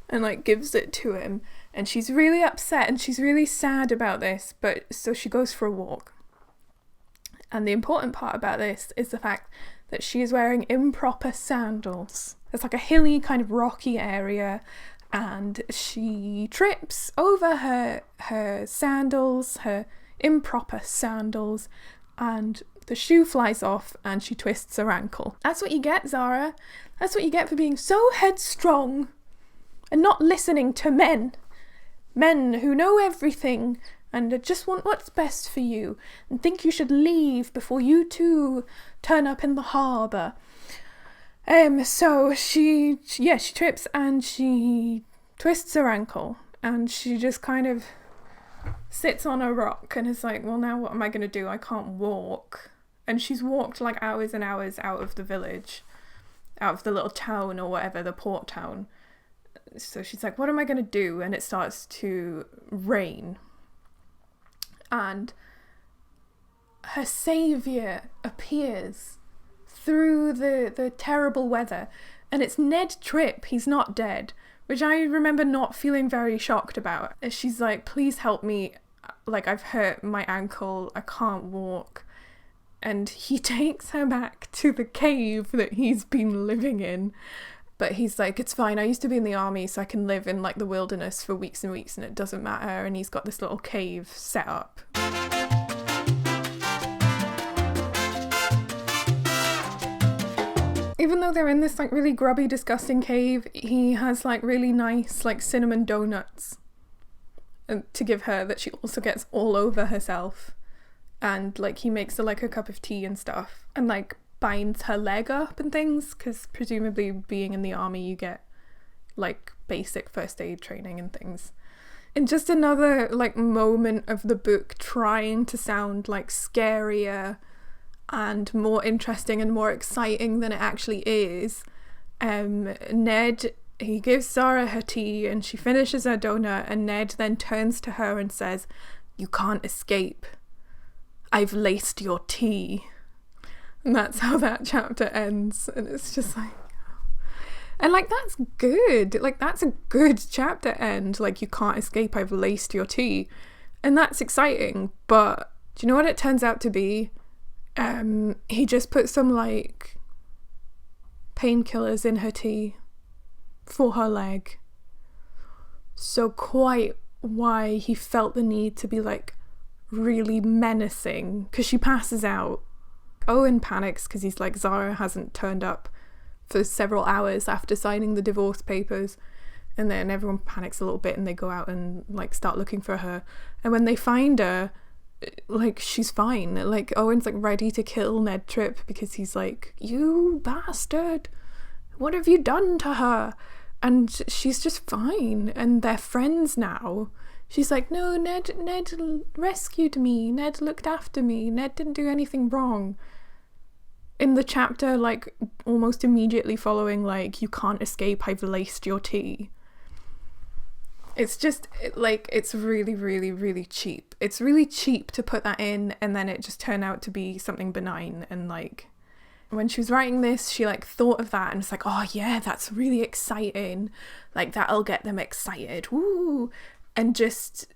A: and like gives it to him. And she's really upset and she's really sad about this, but so she goes for a walk. And the important part about this is the fact that she is wearing improper sandals. It's like a hilly kind of rocky area, and she trips over her sandals, her improper sandals, and the shoe flies off and she twists her ankle. That's what you get, Zara. That's what you get for being so headstrong and not listening to men. Men who know everything and just want what's best for you and think you should leave before you too turn up in the harbour. So she trips and she twists her ankle, and she just kind of sits on a rock and is like, well, now what am I going to do? I can't walk. And she's walked like hours and hours out of the village, out of the little town or whatever, the port town. So she's like, what am I going to do? And it starts to rain. And her saviour appears through the terrible weather. And it's Ned Tripp. He's not dead, which I remember not feeling very shocked about. She's like, please help me. Like, I've hurt my ankle. I can't walk. And he takes her back to the cave that he's been living in. But he's like, it's fine, I used to be in the army, so I can live in like the wilderness for weeks and weeks and it doesn't matter. And he's got this little cave set up. Even though they're in this like really grubby, disgusting cave, he has like really nice like cinnamon donuts to give her that she also gets all over herself. And like he makes her like a cup of tea and stuff. And like binds her leg up and things, because presumably being in the army you get like basic first aid training and things. And just another like moment of the book trying to sound like scarier and more interesting and more exciting than it actually is. Ned, he gives Zara her tea and she finishes her donut, and Ned then turns to her and says, you can't escape, I've laced your tea. And that's how that chapter ends. And it's just like, and like, that's good. Like, that's a good chapter end. Like, you can't escape, I've laced your tea. And that's exciting. But do you know what it turns out to be? He just put some like painkillers in her tea for her leg. So quite why he felt the need to be like really menacing, because she passes out. Owen panics because he's like, Zara hasn't turned up for several hours after signing the divorce papers. And then everyone panics a little bit and they go out and like start looking for her. And when they find her, like, she's fine. Like, Owen's like ready to kill Ned Tripp because he's like, you bastard, what have you done to her? And she's just fine. And they're friends now. She's like, no, Ned rescued me. Ned looked after me. Ned didn't do anything wrong. In the chapter, like, almost immediately following, like, you can't escape, I've laced your tea. It's just, it's really, really, really cheap. It's really cheap to put that in, and then it just turned out to be something benign. And, like, when she was writing this, she, like, thought of that, and it's like, oh, yeah, that's really exciting. Like, that'll get them excited. Woo! And just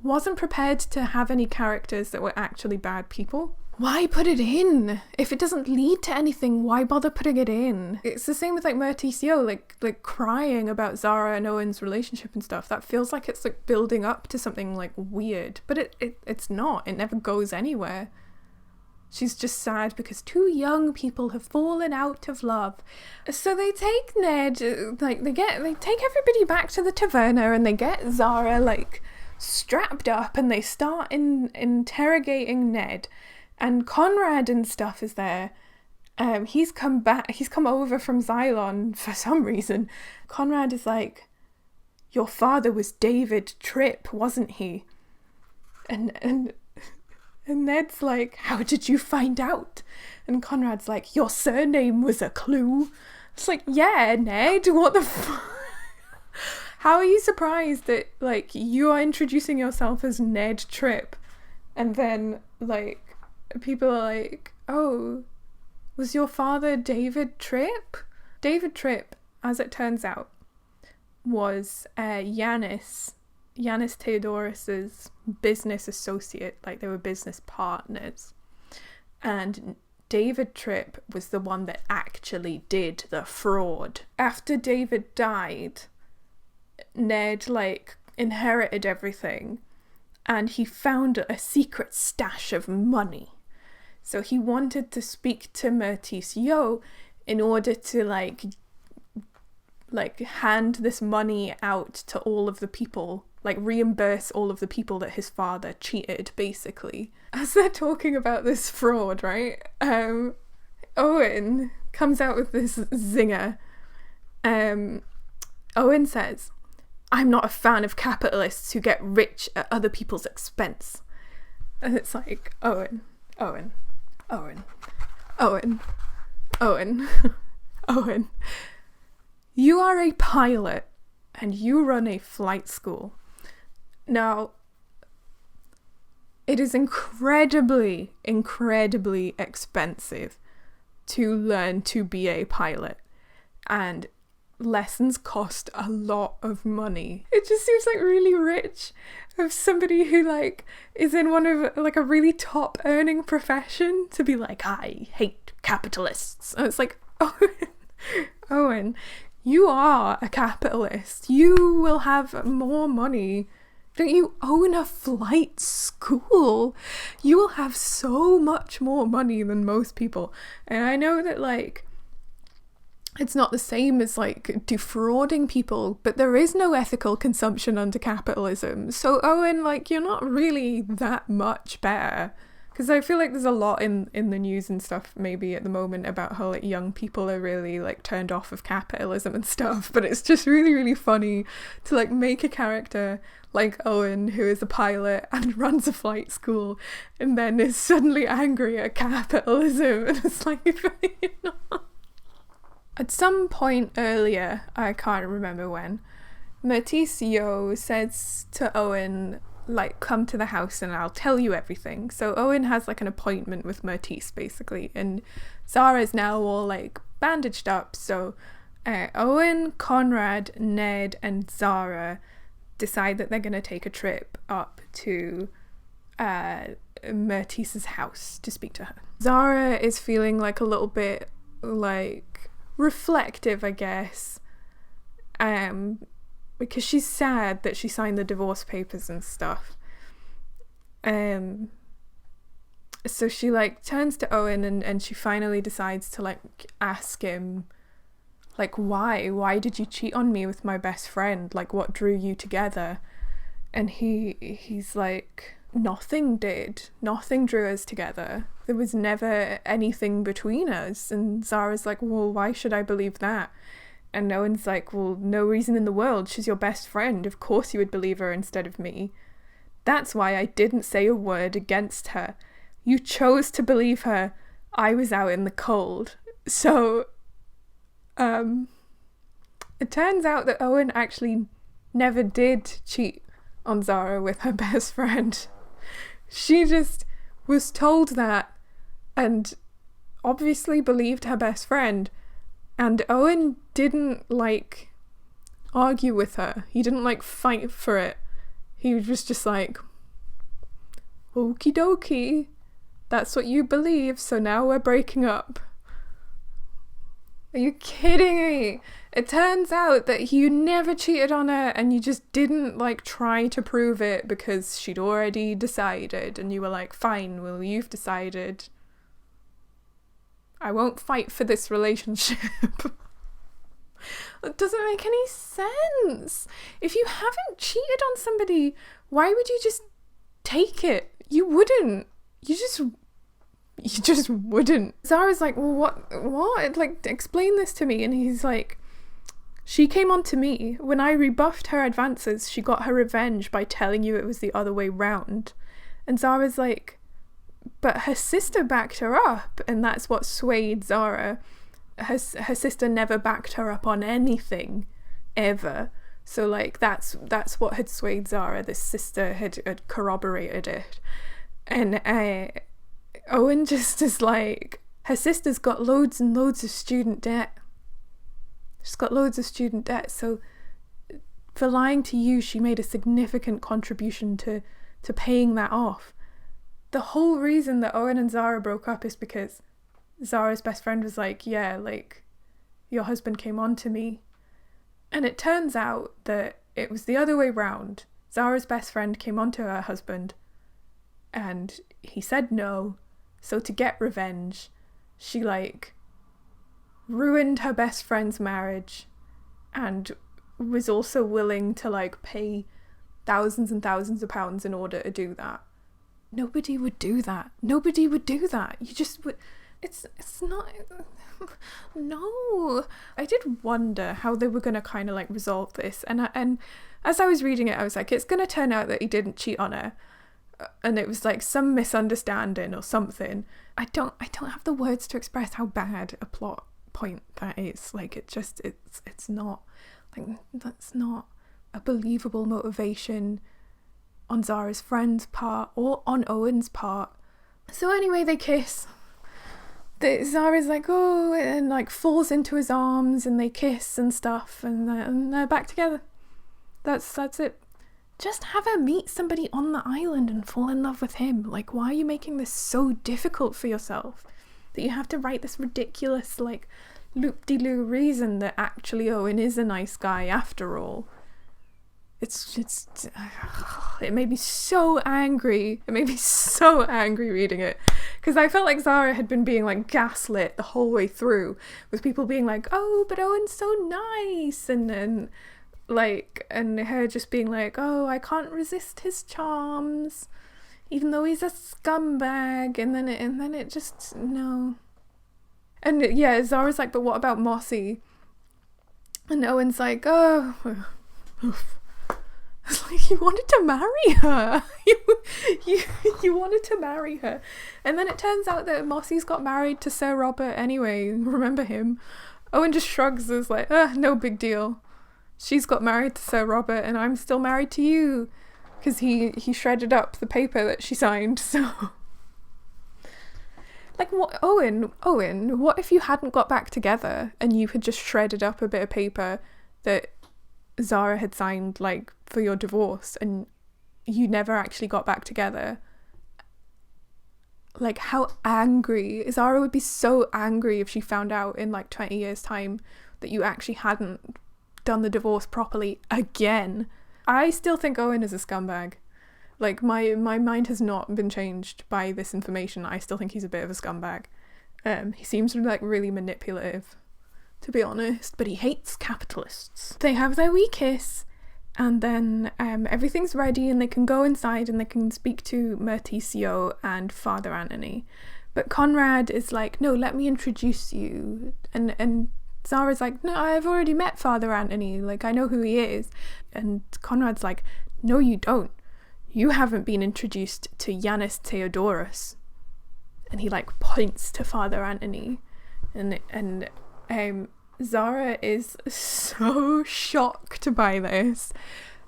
A: wasn't prepared to have any characters that were actually bad people. Why put it in? If it doesn't lead to anything, why bother putting it in? It's the same with like Mertizio, like crying about Zara and Owen's relationship and stuff. That feels like it's like building up to something like weird, but it's not. It never goes anywhere. She's just sad because two young people have fallen out of love. So they take Ned, like they take everybody back to the taverna, and they get Zara like strapped up, and they start interrogating Ned. And Conrad and stuff is there. He's come over from Xylon for some reason. Conrad is like, your father was David Tripp, wasn't he? And Ned's like, how did you find out? And Conrad's like, your surname was a clue. It's like, yeah, Ned, what the fuck? How are you surprised that, like, you are introducing yourself as Ned Tripp, and then, like, people are like, oh, was your father David Tripp? David Tripp, as it turns out, was Yanis Theodorus's business associate. Like, they were business partners. And David Tripp was the one that actually did the fraud. After David died, Ned, like, inherited everything, and he found a secret stash of money. So he wanted to speak to Mertis Yo in order to, like hand this money out to all of the people, like reimburse all of the people that his father cheated, basically. As they're talking about this fraud, right, Owen comes out with this zinger. Owen says, I'm not a fan of capitalists who get rich at other people's expense. And it's like, Owen, Owen. You are a pilot and you run a flight school. Now, it is incredibly expensive to learn to be a pilot, and lessons cost a lot of money. It just seems like really rich of somebody who, like, is in one of, like, a really top earning profession to be like, I hate capitalists. And it's like, Owen, you are a capitalist. You will have more money. Don't you own a flight school? You will have so much more money than most people. And I know that, like, it's not the same as, like, defrauding people, but there is no ethical consumption under capitalism. So, Owen, like, you're not really that much better. Because I feel like there's a lot in the news and stuff maybe at the moment about how, like, young people are really, like, turned off of capitalism and stuff. But it's just really funny to, like, make a character like Owen, who is a pilot and runs a flight school, and then is suddenly angry at capitalism. And it's like, you know. At some point earlier, I can't remember when, Mertisio says to Owen, like, come to the house and I'll tell you everything. So Owen has, like, an appointment with Mertis, basically, and Zara's now all, like, bandaged up. So Owen, Conrad, Ned and Zara decide that they're going to take a trip up to Mertis's house to speak to her. Zara is feeling, like, a little bit, like, reflective, I guess, because she's sad that she signed the divorce papers and stuff. So she, like, turns to Owen and she finally decides to, like, ask him, like, why did you cheat on me with my best friend? Like, what drew you together? And he's like, nothing drew us together. There was never anything between us. And Zara's like, well, why should I believe that? And Owen's like, well, no reason in the world. She's your best friend. Of course you would believe her instead of me. That's why I didn't say a word against her. You chose to believe her. I was out in the cold. So, it turns out that Owen actually never did cheat on Zara with her best friend. She just was told that and obviously believed her best friend. And Owen didn't, like, argue with her. He didn't, like, fight for it. He was just like, okie dokie, that's what you believe, so now we're breaking up. Are you kidding me? It turns out that you never cheated on her and you just didn't, like, try to prove it because she'd already decided, and you were like, fine, well, you've decided. I won't fight for this relationship. It doesn't make any sense. If you haven't cheated on somebody, why would you just take it? You wouldn't. You just wouldn't. Zara's like, well, what? Like, explain this to me. And he's like, she came on to me. When I rebuffed her advances, she got her revenge by telling you it was the other way round. And Zara's like, but her sister backed her up, and that's what swayed Zara. Her sister never backed her up on anything, ever. So like that's what had swayed Zara. This sister had corroborated it. And Owen just is like, her sister's got loads and loads of student debt. She's got loads of student debt, so for lying to you, she made a significant contribution to paying that off. The whole reason that Owen and Zara broke up is because Zara's best friend was like, yeah, like, your husband came on to me. And it turns out that it was the other way round. Zara's best friend came on to her husband and he said no. So to get revenge, she like ruined her best friend's marriage and was also willing to like pay thousands and thousands of pounds in order to do that. Nobody would do that. Nobody would do that. You just would. It's not. No. I did wonder how they were going to kind of like resolve this. And as I was reading it, I was like, it's going to turn out that he didn't cheat on her. And it was like some misunderstanding or something. I don't have the words to express how bad a plot point that is. Like, it's not. Like, that's not a believable motivation on Zara's friend's part or on Owen's part. So anyway, they kiss. Zara's like, oh, and like falls into his arms and they kiss and stuff and they're back together. That's it. Just have her meet somebody on the island and fall in love with him. Like, why are you making this so difficult for yourself that you have to write this ridiculous like loop-de-loo reason that actually Owen is a nice guy after all? It made me so angry. It made me so angry reading it, because I felt like Zara had been being like gaslit the whole way through, with people being like, oh, but Owen's so nice, and then like, and her just being like, oh, I can't resist his charms even though he's a scumbag, and then it just, no. And yeah, Zara's like, but what about Mossy? And Owen's like, oh, it's like, you wanted to marry her. You wanted to marry her. And then it turns out that Mossy's got married to Sir Robert anyway. Remember him? Owen just shrugs, is like, no big deal. She's got married to Sir Robert and I'm still married to you. Because he shredded up the paper that she signed, so... Like, what, Owen, what if you hadn't got back together and you had just shredded up a bit of paper that Zara had signed, like, for your divorce, and you never actually got back together? Like, how angry. Zara would be so angry if she found out in, like, 20 years' time that you actually hadn't done the divorce properly again. I still think Owen is a scumbag. Like, my mind has not been changed by this information. I still think he's a bit of a scumbag. He seems like really manipulative, to be honest, but he hates capitalists. They have their wee kiss, and then everything's ready and they can go inside and they can speak to Merticio and Father Anthony. But Conrad is like, no, let me introduce you. And Zara's like, no, I've already met Father Anthony, like, I know who he is. And Conrad's like, no, you don't. You haven't been introduced to Yanis Theodorus. And he like points to Father Anthony, and Zara is so shocked by this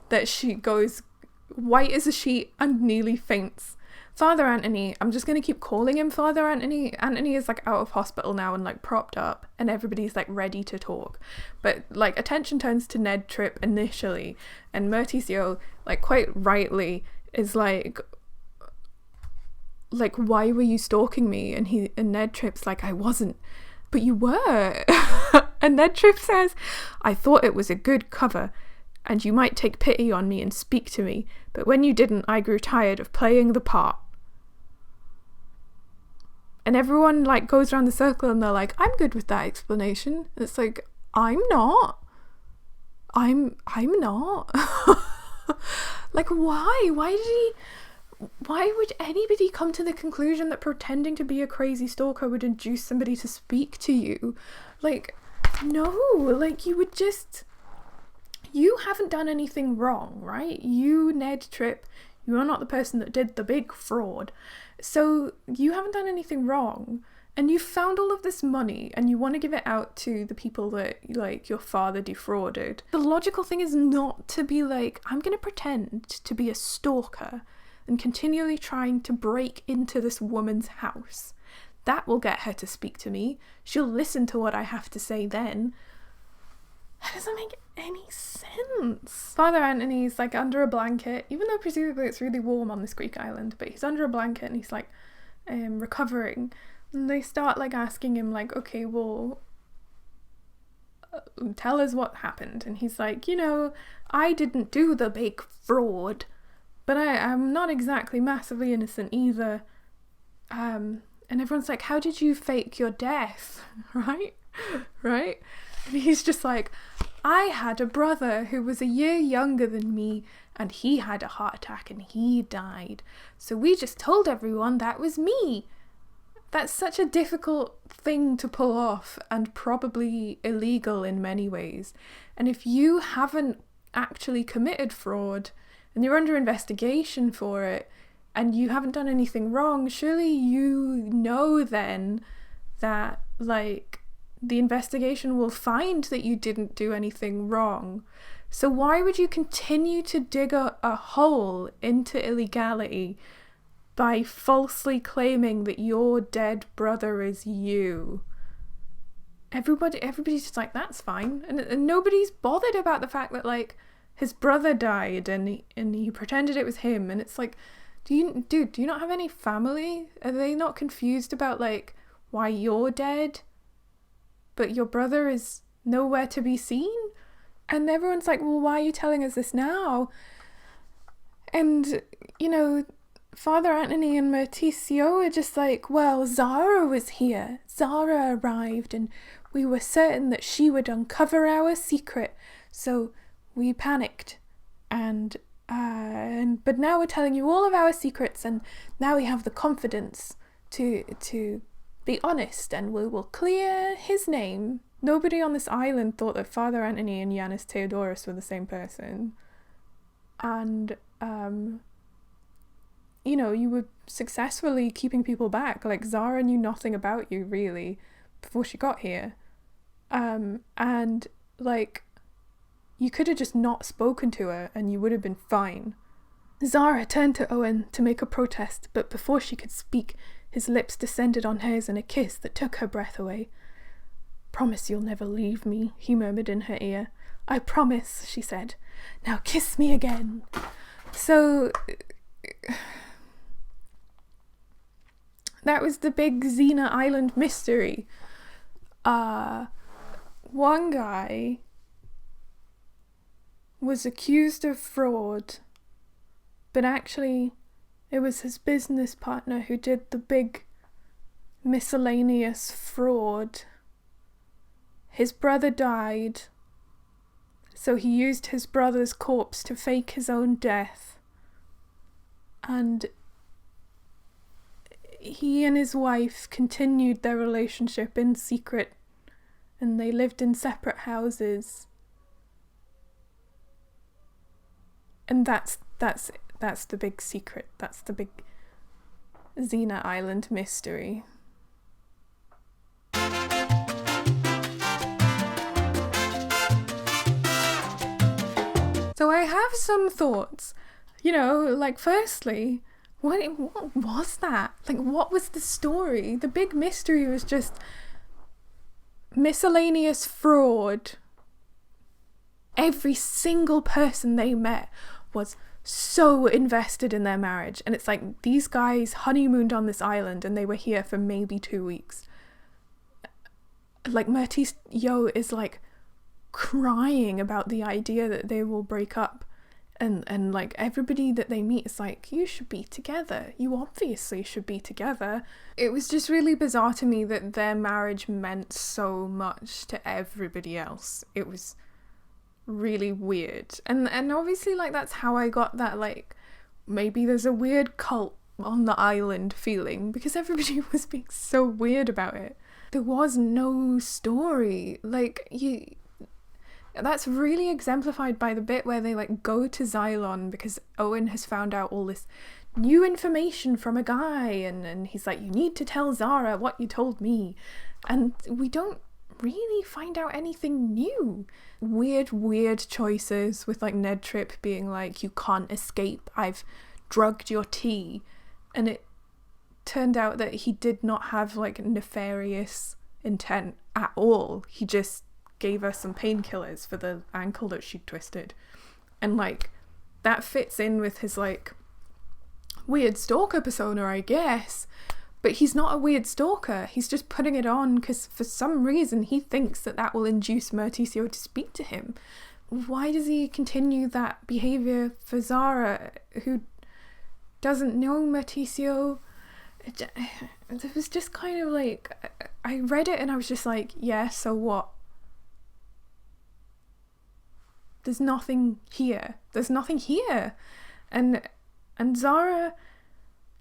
A: that she goes white as a sheet and nearly faints. Father Anthony, I'm just going to keep calling him Father Anthony. Anthony is like out of hospital now and like propped up, and everybody's like ready to talk. But like attention turns to Ned Tripp initially, and Merticio, like quite rightly, is like, why were you stalking me? And Ned Tripp's like, I wasn't, but you were. And Ned Tripp says, I thought it was a good cover, and you might take pity on me and speak to me, but when you didn't, I grew tired of playing the part. And everyone like goes around the circle and they're like, I'm good with that explanation. And it's like, I'm not. Like, why? Why would anybody come to the conclusion that pretending to be a crazy stalker would induce somebody to speak to you? Like, no, like you would just... You haven't done anything wrong, right? You, Ned Tripp, you are not the person that did the big fraud. So you haven't done anything wrong. and you found all of this money and you want to give it out to the people that like your father defrauded. The logical thing is not to be like, I'm going to pretend to be a stalker and continually trying to break into this woman's house. That will get her to speak to me. She'll listen to what I have to say then. That doesn't make any sense. Father Anthony's like under a blanket, even though presumably it's really warm on this Greek island, but he's under a blanket and he's like recovering. And they start like asking him like, okay, well, tell us what happened. And he's like, I didn't do the big fraud, but I'm not exactly massively innocent either. And everyone's like, how did you fake your death? Right? And he's just like, I had a brother who was a year younger than me, and he had a heart attack and he died. So we just told everyone that was me. That's such a difficult thing to pull off and probably illegal in many ways. And if you haven't actually committed fraud and you're under investigation for it and you haven't done anything wrong, surely you know then that like the investigation will find that you didn't do anything wrong. So why would you continue to dig a hole into illegality by falsely claiming that your dead brother is you? Everybody's just like, that's fine. And nobody's bothered about the fact that like his brother died and he pretended it was him. And it's like, do you not have any family? Are they not confused about like why you're dead but your brother is nowhere to be seen? And everyone's like, well, why are you telling us this now? And, Father Anthony and Mertizio are just like, well, Zara was here. Zara arrived and we were certain that she would uncover our secret. So we panicked. But now we're telling you all of our secrets, and now we have the confidence to be honest, and we will clear his name. Nobody on this island thought that Father Anthony and Yanis Theodoros were the same person. And, you were successfully keeping people back. Like, Zara knew nothing about you, really, before she got here. And, like, you could have just not spoken to her and you would have been fine. Zara turned to Owen to make a protest, but before she could speak, his lips descended on hers in a kiss that took her breath away. "Promise you'll never leave me," he murmured in her ear. "I promise," she said. "Now kiss me again." So that was the big Xena Island mystery. One guy was accused of fraud, but actually it was his business partner who did the big miscellaneous fraud. His brother died, so he used his brother's corpse to fake his own death. And he and his wife continued their relationship in secret, and they lived in separate houses. And that's the big secret. That's the big Xena Island mystery. So I have some thoughts. Firstly, what was that? What was the story? The big mystery was just miscellaneous fraud. Every single person they met was so invested in their marriage, and it's like these guys honeymooned on this island and they were here for maybe 2 weeks. Mertizio is crying about the idea that they will break up, and everybody that they meet is like, you should be together, you obviously should be together. It was just really bizarre to me that their marriage meant so much to everybody else. It was really weird, and obviously that's how I got that maybe there's a weird cult on the island feeling, because everybody was being so weird about it. There was no story. That's really exemplified by the bit where they go to Xylon because Owen has found out all this new information from a guy, and he's like, you need to tell Zara what you told me. And we don't really find out anything new. Weird choices with like Ned Tripp being like, you can't escape, I've drugged your tea. And it turned out that he did not have like nefarious intent at all. He just gave her some painkillers for the ankle that she'd twisted. And like, that fits in with his like weird stalker persona, I guess. But he's not a weird stalker. He's just putting it on because for some reason he thinks that that will induce Merticio to speak to him. Why does he continue that behaviour for Zara, who doesn't know Merticio? It was just kind of like, I read it and I was just like, yeah, so what? There's nothing here. And Zara,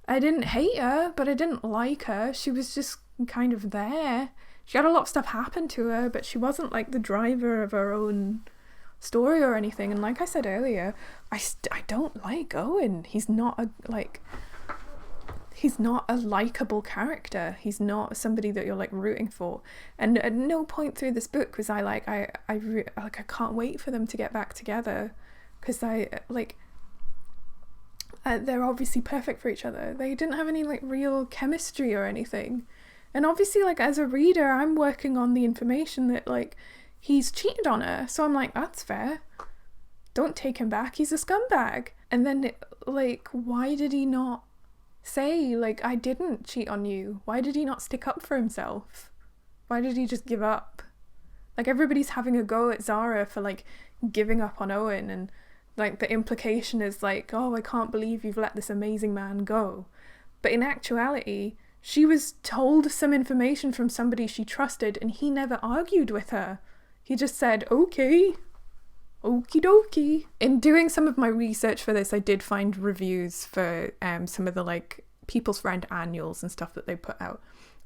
A: I didn't hate her, but I didn't like her. She was just kind of there. She had a lot of stuff happen to her, but she wasn't like the driver of her own story or anything. And like I said earlier, I don't like Owen. He's not a likable character. He's not somebody that you're like rooting for. And at no point through this book was I like, I can't wait for them to get back together, because they're obviously perfect for each other. They didn't have any like real chemistry or anything. And obviously, like, as a reader, I'm working on the information that like he's cheated on her. So I'm like, that's fair. Don't take him back. He's a scumbag. And then like, why did he not say like, I didn't cheat on you? Why did he not stick up for himself? Why did he just give up? Like, everybody's having a go at Zara for like giving up on Owen, and like the implication is like, oh, I can't believe you've let this amazing man go. But in actuality, she was told some information from somebody she trusted, and he never argued with her. He just said, okay, okie dokie. In doing some of my research for this, I did find reviews for some of the like People's Friend annuals and stuff that they put out.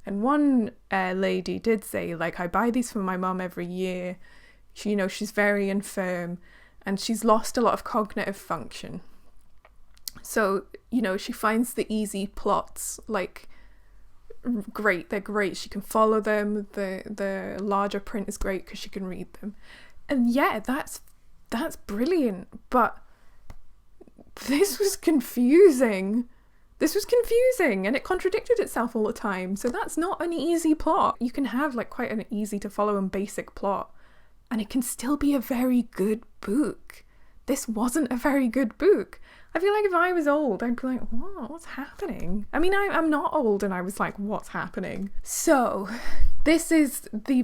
A: And one lady did say, like, I buy these for my mum every year. She, you know, she's very infirm and she's lost a lot of cognitive function. So, you know, she finds the easy plots like great. They're great. She can follow them. The larger print is great because she can read them. And yeah, that's brilliant. But this was confusing. And it contradicted itself all the time. So that's not an easy plot. You can have like quite an easy to follow and basic plot, and it can still be a very good book. This wasn't a very good book. I feel like if I was old, I'd be like, what's happening? I mean, I'm not old, and I was like, what's happening? So this is the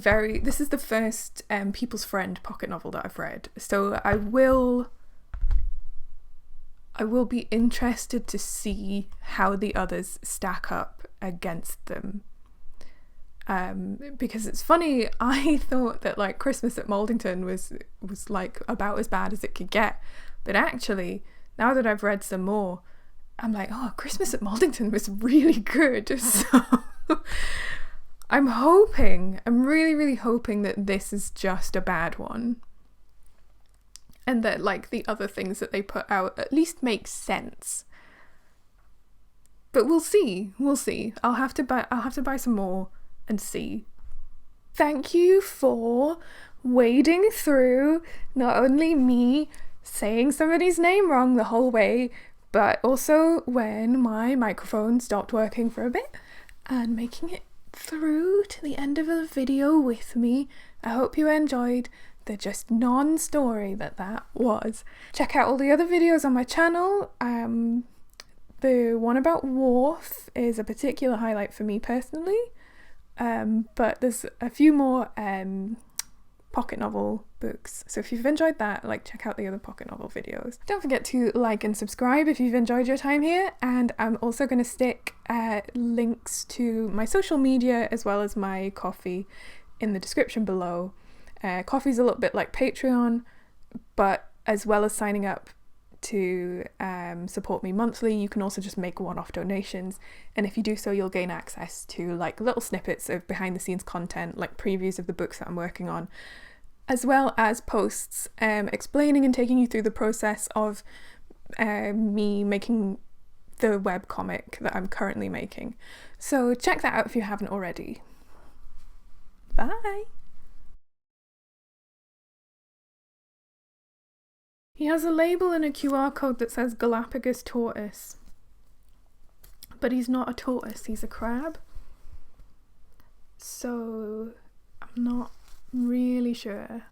A: first People's Friend pocket novel that I've read. So I will be interested to see how the others stack up against them. Because it's funny, I thought that like Christmas at Mounsdon was like about as bad as it could get. But actually, now that I've read some more, I'm like, oh, Christmas at Mounsdon was really good. So I'm really, really hoping that this is just a bad one. And that like the other things that they put out at least make sense. But we'll see. I'll have to buy some more and see. Thank you for wading through not only me saying somebody's name wrong the whole way, but also when my microphone stopped working for a bit, and making it through to the end of the video with me. I hope you enjoyed the just non-story that was. Check out all the other videos on my channel. The one about Worf is a particular highlight for me personally, but there's a few more pocket novel books, so if you've enjoyed that, like, check out the other pocket novel videos. Don't forget to like and subscribe if you've enjoyed your time here, and I'm also going to stick links to my social media as well as my coffee in the description below. Coffee's a little bit like Patreon, but as well as signing up to support me monthly, you can also just make one-off donations, and if you do so, you'll gain access to like little snippets of behind the scenes content, like previews of the books that I'm working on, as well as posts explaining and taking you through the process of me making the webcomic that I'm currently making. So check that out if you haven't already. Bye! He has a label and a QR code that says Galapagos tortoise. But he's not a tortoise, he's a crab. So I'm not really sure.